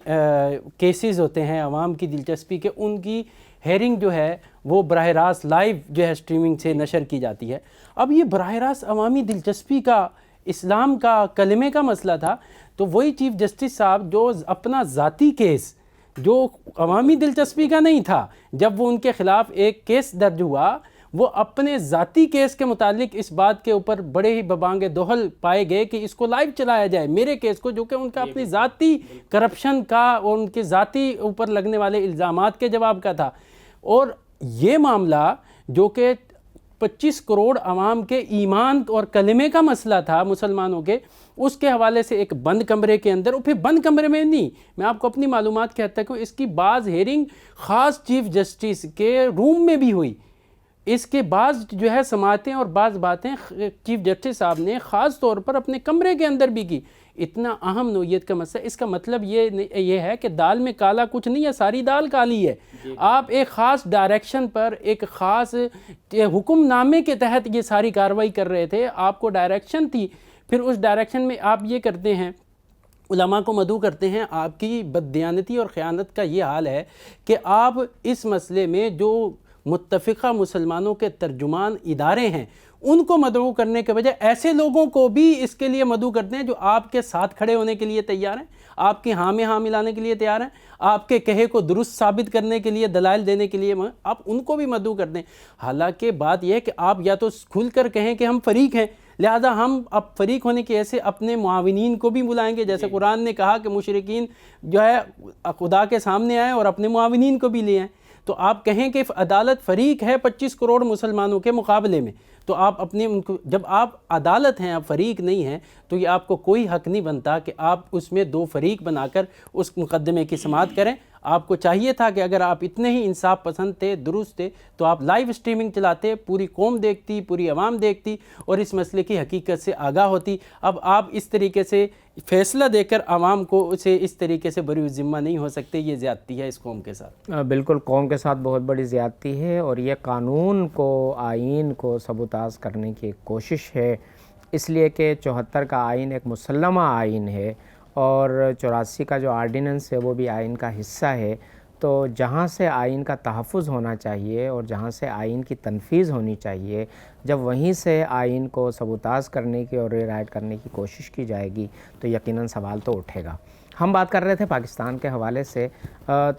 کیسز ہوتے ہیں عوام کی دلچسپی کے، ان کی ہیئرنگ جو ہے وہ براہ راست لائیو جو ہے اسٹریمنگ سے نشر کی جاتی ہے۔ اب یہ براہ راست عوامی دلچسپی کا، اسلام کا، کلمے کا مسئلہ تھا، تو وہی چیف جسٹس صاحب جو اپنا ذاتی کیس جو عوامی دلچسپی کا نہیں تھا، جب وہ ان کے خلاف ایک کیس درج ہوا، وہ اپنے ذاتی کیس کے متعلق اس بات کے اوپر بڑے ہی ببانگ دہل پائے گئے کہ اس کو لائیو چلایا جائے، میرے کیس کو، جو کہ ان کا اپنی ذاتی کرپشن کا اور ان کے ذاتی اوپر لگنے والے الزامات کے جواب کا تھا۔ اور یہ معاملہ جو کہ 25 کروڑ عوام کے ایمان اور کلمے کا مسئلہ تھا مسلمانوں کے، اس کے حوالے سے ایک بند کمرے کے اندر، اور پھر بند کمرے میں نہیں، میں آپ کو اپنی معلومات کے حد تک اس کی بعض ہیئرنگ خاص چیف جسٹس کے روم میں بھی ہوئی، اس کے بعض جو ہے سماعتیں اور بعض باتیں چیف جسٹس صاحب نے خاص طور پر اپنے کمرے کے اندر بھی کی۔ اتنا اہم نوعیت کا مسئلہ، اس کا مطلب یہ ہے کہ دال میں کالا کچھ نہیں ہے، ساری دال کالی ہے۔ آپ ایک خاص ڈائریکشن پر، ایک خاص حکم نامے کے تحت یہ ساری کارروائی کر رہے تھے، آپ کو ڈائریکشن تھی، پھر اس ڈائریکشن میں آپ یہ کرتے ہیں، علماء کو مدعو کرتے ہیں۔ آپ کی بددیانتی اور خیانت کا یہ حال ہے کہ آپ اس مسئلے میں جو متفقہ مسلمانوں کے ترجمان ادارے ہیں ان کو مدعو کرنے کے بجائے ایسے لوگوں کو بھی اس کے لیے مدعو کرتے ہیں جو آپ کے ساتھ کھڑے ہونے کے لیے تیار ہیں، آپ کی ہاں میں ہاں ملانے کے لیے تیار ہیں، آپ کے کہے کو درست ثابت کرنے کے لیے، دلائل دینے کے لیے آپ ان کو بھی مدعو کرتے ہیں۔ حالانکہ بات یہ ہے کہ آپ یا تو کھل کر کہیں کہ ہم فریق ہیں، لہذا ہم اب فریق ہونے کے ایسے اپنے معاونین کو بھی بلائیں گے، جیسے قرآن نے کہا کہ مشرکین جو ہے خدا کے سامنے آئیں اور اپنے معاونین کو بھی لے آئیں۔ تو آپ کہیں کہ عدالت فریق ہے 25 کروڑ مسلمانوں کے مقابلے میں، تو آپ اپنے جب آپ عدالت ہیں، آپ فریق نہیں ہیں، تو یہ آپ کو کوئی حق نہیں بنتا کہ آپ اس میں دو فریق بنا کر اس مقدمے کی سماعت کریں۔ آپ کو چاہیے تھا کہ اگر آپ اتنے ہی انصاف پسند تھے، درست تھے، تو آپ لائیو اسٹریمنگ چلاتے، پوری قوم دیکھتی، پوری عوام دیکھتی اور اس مسئلے کی حقیقت سے آگاہ ہوتی۔ اب آپ اس طریقے سے فیصلہ دے کر عوام کو اسے اس طریقے سے بری ذمہ نہیں ہو سکتے، یہ زیادتی ہے اس قوم کے ساتھ۔ بالکل قوم کے ساتھ بہت بڑی زیادتی ہے، اور یہ قانون کو، آئین کو سبوتاژ کرنے کی ایک کوشش ہے، اس لیے کہ 74 کا آئین ایک مسلمہ آئین ہے، اور 84 کا جو آرڈیننس ہے وہ بھی آئین کا حصہ ہے۔ تو جہاں سے آئین کا تحفظ ہونا چاہیے اور جہاں سے آئین کی تنفیذ ہونی چاہیے، جب وہیں سے آئین کو سبوتاژ کرنے کی اور ری رائٹ کرنے کی کوشش کی جائے گی تو یقیناً سوال تو اٹھے گا۔ ہم بات کر رہے تھے پاکستان کے حوالے سے،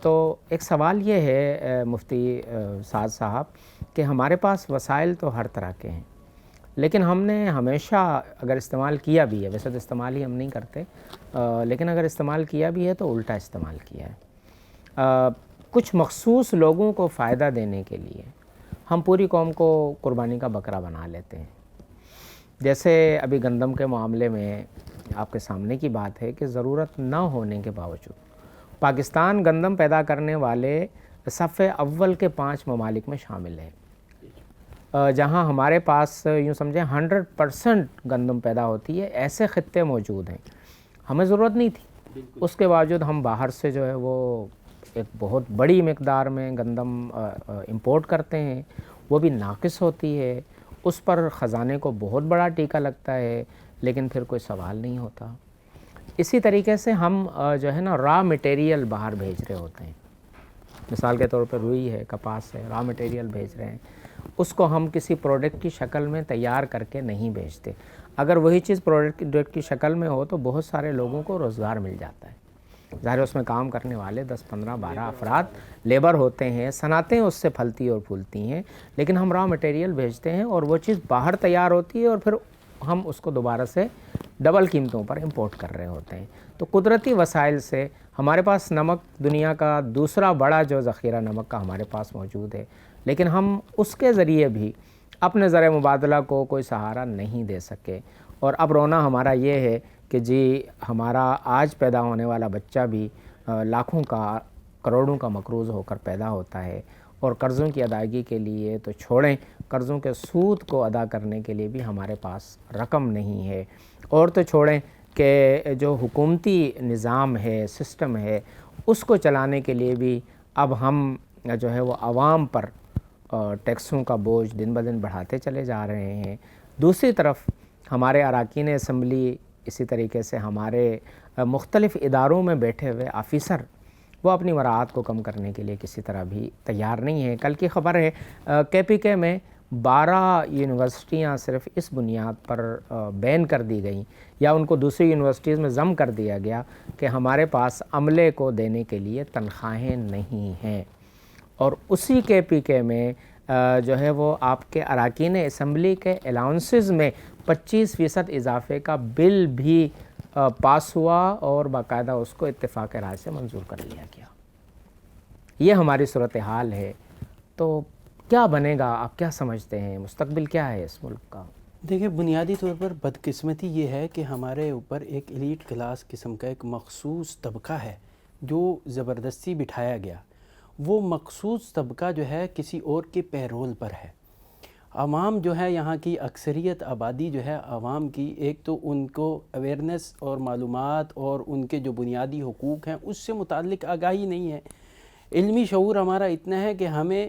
تو ایک سوال یہ ہے مفتی سعد صاحب کہ ہمارے پاس وسائل تو ہر طرح کے ہیں، لیکن ہم نے ہمیشہ اگر استعمال کیا بھی ہے، ویسے تو استعمال ہی ہم نہیں کرتے، لیکن اگر استعمال کیا بھی ہے تو الٹا استعمال کیا ہے۔ کچھ مخصوص لوگوں کو فائدہ دینے کے لیے ہم پوری قوم کو قربانی کا بکرا بنا لیتے ہیں۔ جیسے ابھی گندم کے معاملے میں آپ کے سامنے کی بات ہے کہ ضرورت نہ ہونے کے باوجود پاکستان گندم پیدا کرنے والے صف اول کے 5 ممالک میں شامل ہے، جہاں ہمارے پاس یوں سمجھیں 100% گندم پیدا ہوتی ہے۔ ایسے خطے موجود ہیں، ہمیں ضرورت نہیں تھی، اس کے باوجود ہم باہر سے جو ہے وہ ایک بہت بڑی مقدار میں گندم امپورٹ کرتے ہیں، وہ بھی ناقص ہوتی ہے، اس پر خزانے کو بہت بڑا ٹیکہ لگتا ہے، لیکن پھر کوئی سوال نہیں ہوتا۔ اسی طریقے سے ہم جو ہے نا را مٹیریل باہر بھیج رہے ہوتے ہیں، مثال کے طور پر روئی ہے، کپاس ہے، را مٹیریل بھیج رہے ہیں، اس کو ہم کسی پروڈکٹ کی شکل میں تیار کر کے نہیں بھیجتے۔ اگر وہی چیز پروڈکٹ کی شکل میں ہو تو بہت سارے لوگوں کو روزگار مل جاتا ہے، ظاہر اس میں کام کرنے والے 10 15 12 افراد لیبر ہوتے ہیں، صنعتیں اس سے پھلتی اور پھولتی ہیں، لیکن ہم را مٹیریل بھیجتے ہیں اور وہ چیز باہر تیار ہوتی ہے اور پھر ہم اس کو دوبارہ سے ڈبل قیمتوں پر امپورٹ کر رہے ہوتے ہیں۔ تو قدرتی وسائل سے ہمارے پاس نمک دنیا کا دوسرا بڑا جو ذخیرہ نمک کا ہمارے پاس موجود ہے، لیکن ہم اس کے ذریعے بھی اپنے زر مبادلہ کو کوئی سہارا نہیں دے سکے، اور اب رونا ہمارا یہ ہے کہ جی ہمارا آج پیدا ہونے والا بچہ بھی لاکھوں کا، کروڑوں کا مقروض ہو کر پیدا ہوتا ہے، اور قرضوں کی ادائیگی کے لیے تو چھوڑیں، قرضوں کے سود کو ادا کرنے کے لیے بھی ہمارے پاس رقم نہیں ہے، اور تو چھوڑیں کہ جو حکومتی نظام ہے، سسٹم ہے، اس کو چلانے کے لیے بھی اب ہم جو ہے وہ عوام پر ٹیکسوں کا بوجھ دن بدن بڑھاتے چلے جا رہے ہیں۔ دوسری طرف ہمارے اراکین اسمبلی، اسی طریقے سے ہمارے مختلف اداروں میں بیٹھے ہوئے آفیسر وہ اپنی مراعات کو کم کرنے کے لیے کسی طرح بھی تیار نہیں ہیں۔ کل کی خبر ہے کے پی کے میں 12 یونیورسٹیاں صرف اس بنیاد پر بین کر دی گئیں یا ان کو دوسری یونیورسٹیز میں ضم کر دیا گیا کہ ہمارے پاس عملے کو دینے کے لیے تنخواہیں نہیں ہیں، اور اسی کے پی کے میں جو ہے وہ آپ کے اراکین اسمبلی کے الاؤنسز میں 25% اضافے کا بل بھی پاس ہوا اور باقاعدہ اس کو اتفاق رائے سے منظور کر لیا گیا۔ یہ ہماری صورتحال ہے، تو کیا بنے گا؟ آپ کیا سمجھتے ہیں مستقبل کیا ہے اس ملک کا؟ دیکھیں، بنیادی طور پر بدقسمتی یہ ہے کہ ہمارے اوپر ایک ایلیٹ کلاس قسم کا ایک مخصوص طبقہ ہے جو زبردستی بٹھایا گیا۔ وہ مخصوص طبقہ جو ہے کسی اور کے پیرول پر ہے۔ عوام جو ہے، یہاں کی اکثریت آبادی جو ہے عوام کی، ایک تو ان کو اویئرنیس اور معلومات اور ان کے جو بنیادی حقوق ہیں اس سے متعلق آگاہی نہیں ہے۔ علمی شعور ہمارا اتنا ہے کہ ہمیں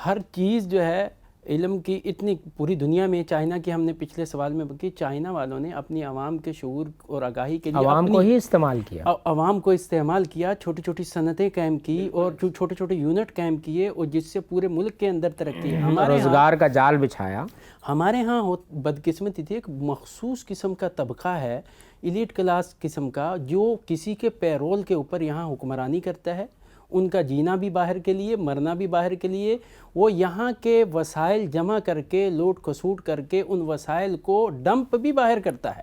ہر چیز جو ہے علم کی اتنی پوری دنیا میں، چائنا کی ہم نے پچھلے سوال میں بکی، چائنا والوں نے اپنی عوام کے شعور اور آگاہی کے لیے عوام کو ہی استعمال کیا، عوام کو استعمال کیا، چھوٹی چھوٹی صنعتیں قائم کی اور چھوٹے چھوٹے یونٹ قائم کیے، اور جس سے پورے ملک کے اندر ترقی ہے۔ ہمارے روزگار کا جال بچھایا۔ ہمارے ہاں بدقسمتی تھی، ایک مخصوص قسم کا طبقہ ہے، ایلیٹ کلاس قسم کا، جو کسی کے پیرول کے اوپر یہاں حکمرانی کرتا ہے۔ ان کا جینا بھی باہر کے لیے، مرنا بھی باہر کے لیے۔ وہ یہاں کے وسائل جمع کر کے، لوٹ کھسوٹ کر کے ان وسائل کو ڈمپ بھی باہر کرتا ہے،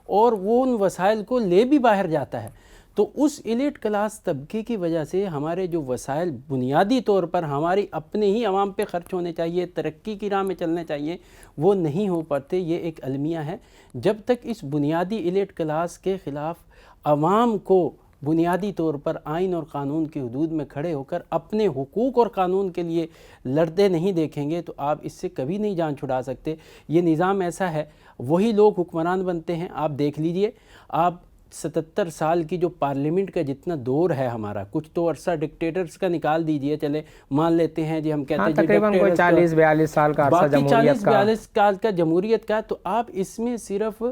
اور وہ ان وسائل کو لے بھی باہر جاتا ہے۔ تو اس ایلیٹ کلاس طبقے کی وجہ سے ہمارے جو وسائل بنیادی طور پر ہماری اپنے ہی عوام پہ خرچ ہونے چاہیے، ترقی کی راہ میں چلنے چاہیے، وہ نہیں ہو پاتے۔ یہ ایک المیہ ہے۔ جب تک اس بنیادی ایلیٹ کلاس کے خلاف عوام کو بنیادی طور پر آئین اور قانون کی حدود میں کھڑے ہو کر اپنے حقوق اور قانون کے لیے لڑتے نہیں دیکھیں گے، تو آپ اس سے کبھی نہیں جان چھڑا سکتے۔ یہ نظام ایسا ہے، وہی لوگ حکمران بنتے ہیں۔ آپ دیکھ لیجئے، آپ 77 سال کی جو پارلیمنٹ کا جتنا دور ہے ہمارا، کچھ تو عرصہ ڈکٹیٹرز کا نکال دیجئے، چلے مان لیتے ہیں جی، ہم کہتے ہیں تقریباً کوئی 40-42 سال کا عرصہ جمہوریت کا، 40-42 سال کا جمہوریت کا، تو آپ اس میں صرف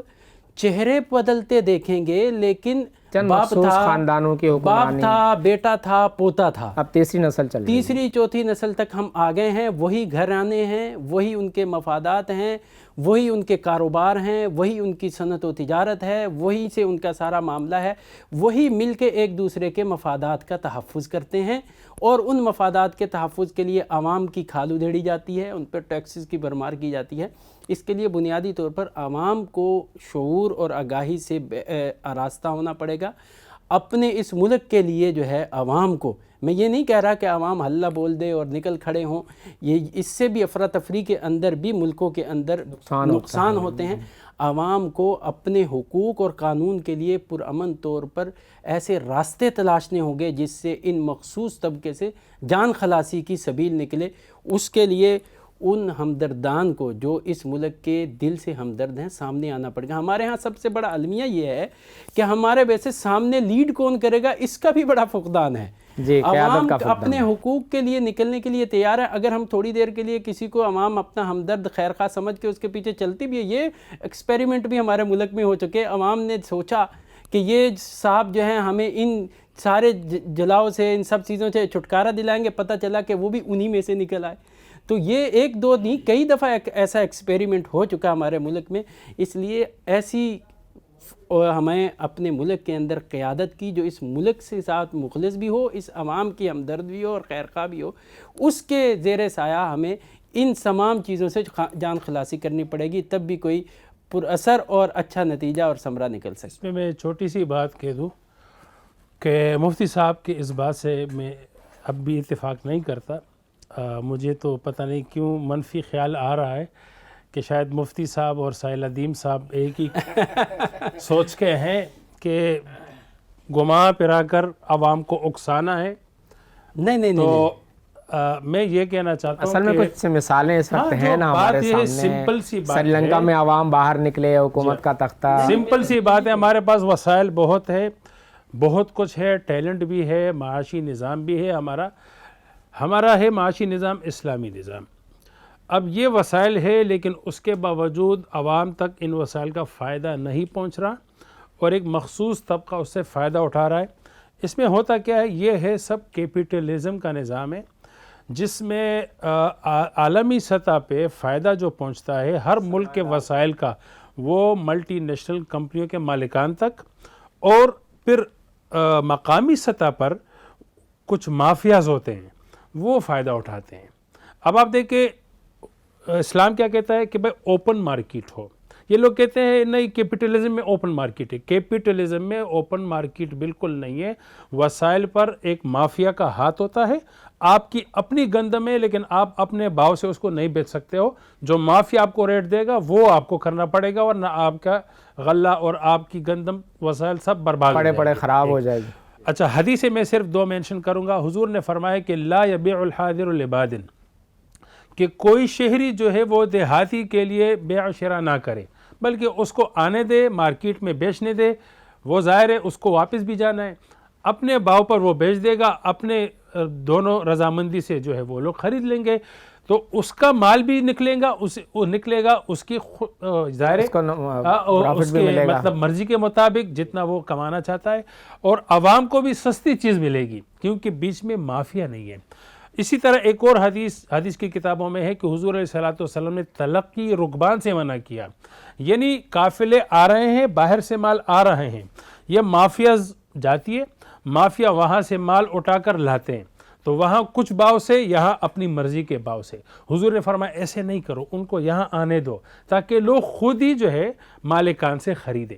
چہرے بدلتے دیکھیں گے، لیکن باپ تھا، خاندانوں کی باپ تھا، بیٹا تھا، پوتا تھا، اب تیسری نسل چل رہی ہے، تیسری چوتھی نسل تک ہم آ گئے ہیں۔ وہی گھرانے ہیں، وہی ان کے مفادات ہیں، وہی ان کے کاروبار ہیں، وہی ان کی صنعت و تجارت ہے، وہی سے ان کا سارا معاملہ ہے۔ وہی مل کے ایک دوسرے کے مفادات کا تحفظ کرتے ہیں، اور ان مفادات کے تحفظ کے لیے عوام کی کھال ادھیڑی جاتی ہے، ان پر ٹیکسز کی بھرمار کی جاتی ہے۔ اس کے لیے بنیادی طور پر عوام کو شعور اور آگاہی سے آراستہ ہونا پڑے گا۔ اپنے اس ملک کے لیے جو ہے عوام کو، میں یہ نہیں کہہ رہا کہ عوام ہلہ بول دے اور نکل کھڑے ہوں، یہ اس سے بھی افراتفری کے اندر بھی ملکوں کے اندر نقصان ہوتے ہیں۔ عوام کو اپنے حقوق اور قانون کے لیے پرامن طور پر ایسے راستے تلاشنے ہوں گے جس سے ان مخصوص طبقے سے جان خلاصی کی سبیل نکلے۔ اس کے لیے ان ہمدردان کو جو اس ملک کے دل سے ہمدرد ہیں سامنے آنا پڑے گا۔ ہمارے ہاں سب سے بڑا المیہ یہ ہے کہ ہمارے ویسے سامنے لیڈ کون کرے گا، اس کا بھی بڑا فقدان ہے۔ عوام اپنے حقوق کے لیے نکلنے کے لیے تیار ہے۔ اگر ہم تھوڑی دیر کے لیے کسی کو عوام اپنا ہمدرد خیرخواہ سمجھ کے اس کے پیچھے چلتی بھی ہے، یہ ایکسپیریمنٹ بھی ہمارے ملک میں ہو چکے۔ عوام نے سوچا کہ یہ صاحب جو ہیں ہمیں ان سارے جلاؤ سے، ان سب چیزوں سے چھٹکارا دلائیں گے، پتہ چلا کہ وہ بھی انہی میں سے نکل آئے۔ تو یہ ایک دو نہیں، کئی دفعہ ایسا ایکسپیریمنٹ ہو چکا ہمارے ملک میں۔ اس لیے ایسی ہمیں اپنے ملک کے اندر قیادت کی جو اس ملک سے ساتھ مخلص بھی ہو، اس عوام کی ہمدرد بھی ہو اور خیرخواہ بھی ہو، اس کے زیر سایہ ہمیں ان تمام چیزوں سے جان خلاصی کرنی پڑے گی، تب بھی کوئی پر اثر اور اچھا نتیجہ اور ثمرہ نکل سکتا ہے۔ میں چھوٹی سی بات کہہ دوں کہ مفتی صاحب کی اس بات سے میں اب بھی اتفاق نہیں کرتا۔ مجھے تو پتہ نہیں کیوں منفی خیال آ رہا ہے کہ شاید مفتی صاحب اور سائل ادیم صاحب ایک ہی سوچ کے ہیں کہ گھما پھرا کر عوام کو اکسانا ہے۔ نہیں، تو میں یہ کہنا چاہتا ہوں اصل میں کچھ مثالیں اس وقت ہیں نا ہمارے سامنے۔ سمپل سی بات سری لنکا میں عوام باہر نکلے، حکومت کا تختہ، سمپل سی بات ہے، ہمارے پاس وسائل بہت ہے، بہت کچھ ہے، ٹیلنٹ بھی ہے، معاشی نظام بھی ہے، ہمارا ہے معاشی نظام اسلامی نظام۔ اب یہ وسائل ہے، لیکن اس کے باوجود عوام تک ان وسائل کا فائدہ نہیں پہنچ رہا، اور ایک مخصوص طبقہ اس سے فائدہ اٹھا رہا ہے. اس میں ہوتا کیا ہے، یہ ہے سب کیپٹلزم کا نظام ہے جس میں عالمی سطح پہ فائدہ جو پہنچتا ہے ہر ملک کے وسائل کا وہ ملٹی نیشنل کمپنیوں کے مالکان تک، اور پھر مقامی سطح پر کچھ مافیاز ہوتے ہیں وہ فائدہ اٹھاتے ہیں. اب آپ دیکھیں اسلام کیا کہتا ہے کہ بھائی اوپن مارکیٹ ہو. یہ لوگ کہتے ہیں نہیں کیپٹلزم میں اوپن مارکیٹ ہے. کیپٹلزم میں اوپن مارکیٹ بالکل نہیں ہے. وسائل پر ایک مافیا کا ہاتھ ہوتا ہے. آپ کی اپنی گندم ہے لیکن آپ اپنے بھاؤ سے اس کو نہیں بیچ سکتے ہو. جو مافیا آپ کو ریٹ دے گا وہ آپ کو کرنا پڑے گا، ورنہ آپ کا غلہ اور آپ کی گندم وسائل سب برباد ہو جائے گی، پڑے خراب ہو جائے گی. اچھا، حدیث میں صرف 2 مینشن کروں گا. حضور نے فرمایا کہ لا یبیع الحاضر لبادن، کہ کوئی شہری جو ہے وہ دیہاتی کے لیے بیع و شراء نہ کرے، بلکہ اس کو آنے دے، مارکیٹ میں بیچنے دے. وہ ظاہر ہے اس کو واپس بھی جانا ہے، اپنے بھاؤ پر وہ بیچ دے گا، اپنے دونوں رضامندی سے جو ہے وہ لوگ خرید لیں گے، تو اس کا مال بھی نکلے گا، اس کی ظاہر اس کے مطلب مرضی کے مطابق جتنا وہ کمانا چاہتا ہے، اور عوام کو بھی سستی چیز ملے گی کیونکہ بیچ میں مافیا نہیں ہے. اسی طرح ایک اور حدیث کی کتابوں میں ہے کہ حضور علیہ الصلوۃ والسلام نے تلقی رکبان سے منع کیا. یعنی قافلے آ رہے ہیں، باہر سے مال آ رہے ہیں، یہ مافیاز جاتی ہے، مافیا وہاں سے مال اٹھا کر لاتے ہیں، تو وہاں کچھ باؤ سے، یہاں اپنی مرضی کے باؤ سے. حضور نے فرمایا ایسے نہیں کرو، ان کو یہاں آنے دو تاکہ لوگ خود ہی جو ہے مالکان سے خریدیں.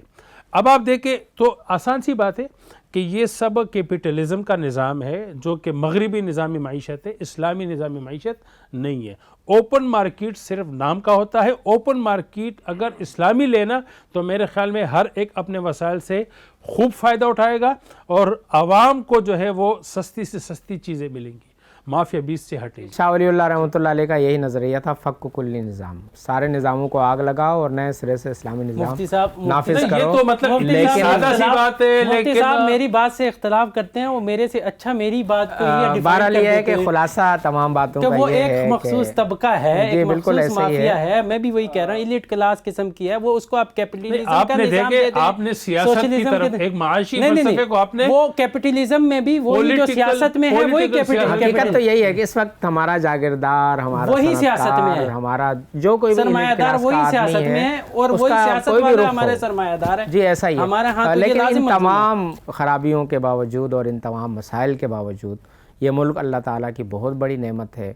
اب آپ دیکھیں تو آسان سی بات ہے کہ یہ سب کیپٹلزم کا نظام ہے جو کہ مغربی نظامی معیشت ہے، اسلامی نظامی معیشت نہیں ہے. اوپن مارکیٹ صرف نام کا ہوتا ہے. اوپن مارکیٹ اگر اسلامی لینا تو میرے خیال میں ہر ایک اپنے وسائل سے خوب فائدہ اٹھائے گا اور عوام کو جو ہے وہ سستی سے سستی چیزیں ملیں گی، مافیا بیس سے ہٹے گی. شاہ ولی اللہ رحمۃ اللہ علیہ کا یہی نظریہ تھا، فک کلی نظام، سارے نظاموں کو آگ لگاؤ اور نئے سرے سے اسلامی نظام نافذ کرو. یہ تو مطلب سادہ سی بات ہے، مفتی صاحب میری بات سے اختلاف کرتے ہیں، وہ میرے سے اچھا میری بات کو بہرحال یہ ہے کہ خلاصہ تمام باتوں کا وہ یہ ہے ایک مخصوص طبقہ ہے، ایک مخصوص مافیا ہے. میں بھی وہی کہہ رہا ہوں، ایلیٹ کلاس قسم کی ہے وہ، اس کو آپ کیپٹلزم کا نظام دے دیں. آپ نے سیاست کی طرف ایک معاشی فلسفے کو آپ نے، وہ کیپٹلزم میں بھی وہی جو سیاست میں ہے وہی کیپٹلزم. حقیقت تو یہی ہے کہ اس وقت ہمارا جاگیردار، ہمارا وہی سیاست میں ہے، ہمارا جو کوئی بھی سرمایہ دار وہی سیاست میں ہے، اور وہی سیاست والے ہمارے سرمایہ دار ہیں. جی ایسا ہی ہمارے ہاں. لیکن ان تمام خرابیوں کے باوجود اور ان تمام مسائل کے باوجود یہ ملک اللہ تعالیٰ کی بہت بڑی نعمت ہے.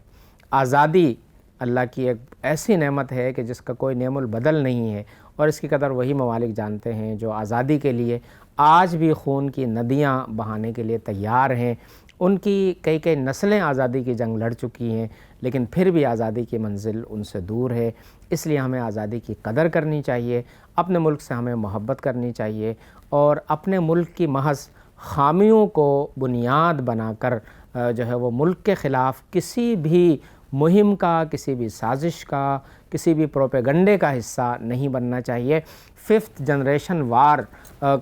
آزادی اللہ کی ایک ایسی نعمت ہے کہ جس کا کوئی نعم البدل نہیں ہے، اور اس کی قدر وہی ممالک جانتے ہیں جو آزادی کے لیے آج بھی خون کی ندیاں بہانے کے لیے تیار ہیں. ان کی کئی نسلیں آزادی کی جنگ لڑ چکی ہیں، لیکن پھر بھی آزادی کی منزل ان سے دور ہے. اس لیے ہمیں آزادی کی قدر کرنی چاہیے، اپنے ملک سے ہمیں محبت کرنی چاہیے، اور اپنے ملک کی محض خامیوں کو بنیاد بنا کر جو ہے وہ ملک کے خلاف کسی بھی مہم کا، کسی بھی سازش کا، کسی بھی پروپیگنڈے کا حصہ نہیں بننا چاہیے. 5th جنریشن وار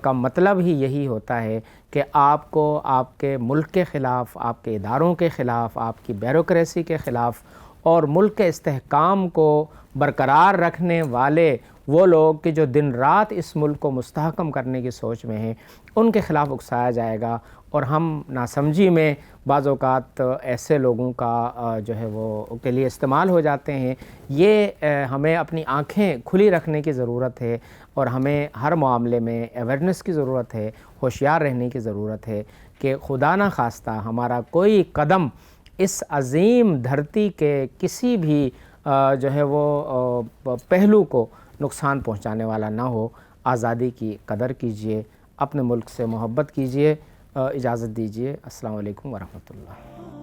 کا مطلب ہی یہی ہوتا ہے کہ آپ کو آپ کے ملک کے خلاف، آپ کے اداروں کے خلاف، آپ کی بیوروکریسی کے خلاف اور ملک کے استحکام کو برقرار رکھنے والے وہ لوگ کہ جو دن رات اس ملک کو مستحکم کرنے کی سوچ میں ہیں، ان کے خلاف اکسایا جائے گا. اور ہم ناسمجھی میں بعض اوقات ایسے لوگوں کا جو ہے وہ کے لیے استعمال ہو جاتے ہیں. یہ ہمیں اپنی آنکھیں کھلی رکھنے کی ضرورت ہے، اور ہمیں ہر معاملے میں اویئرنیس کی ضرورت ہے، ہوشیار رہنے کی ضرورت ہے کہ خدا نہ خواستہ ہمارا کوئی قدم اس عظیم دھرتی کے کسی بھی جو ہے وہ پہلو کو نقصان پہنچانے والا نہ ہو. آزادی کی قدر کیجیے، اپنے ملک سے محبت کیجیے. اجازت دیجیے. السلام علیکم ورحمۃ اللہ.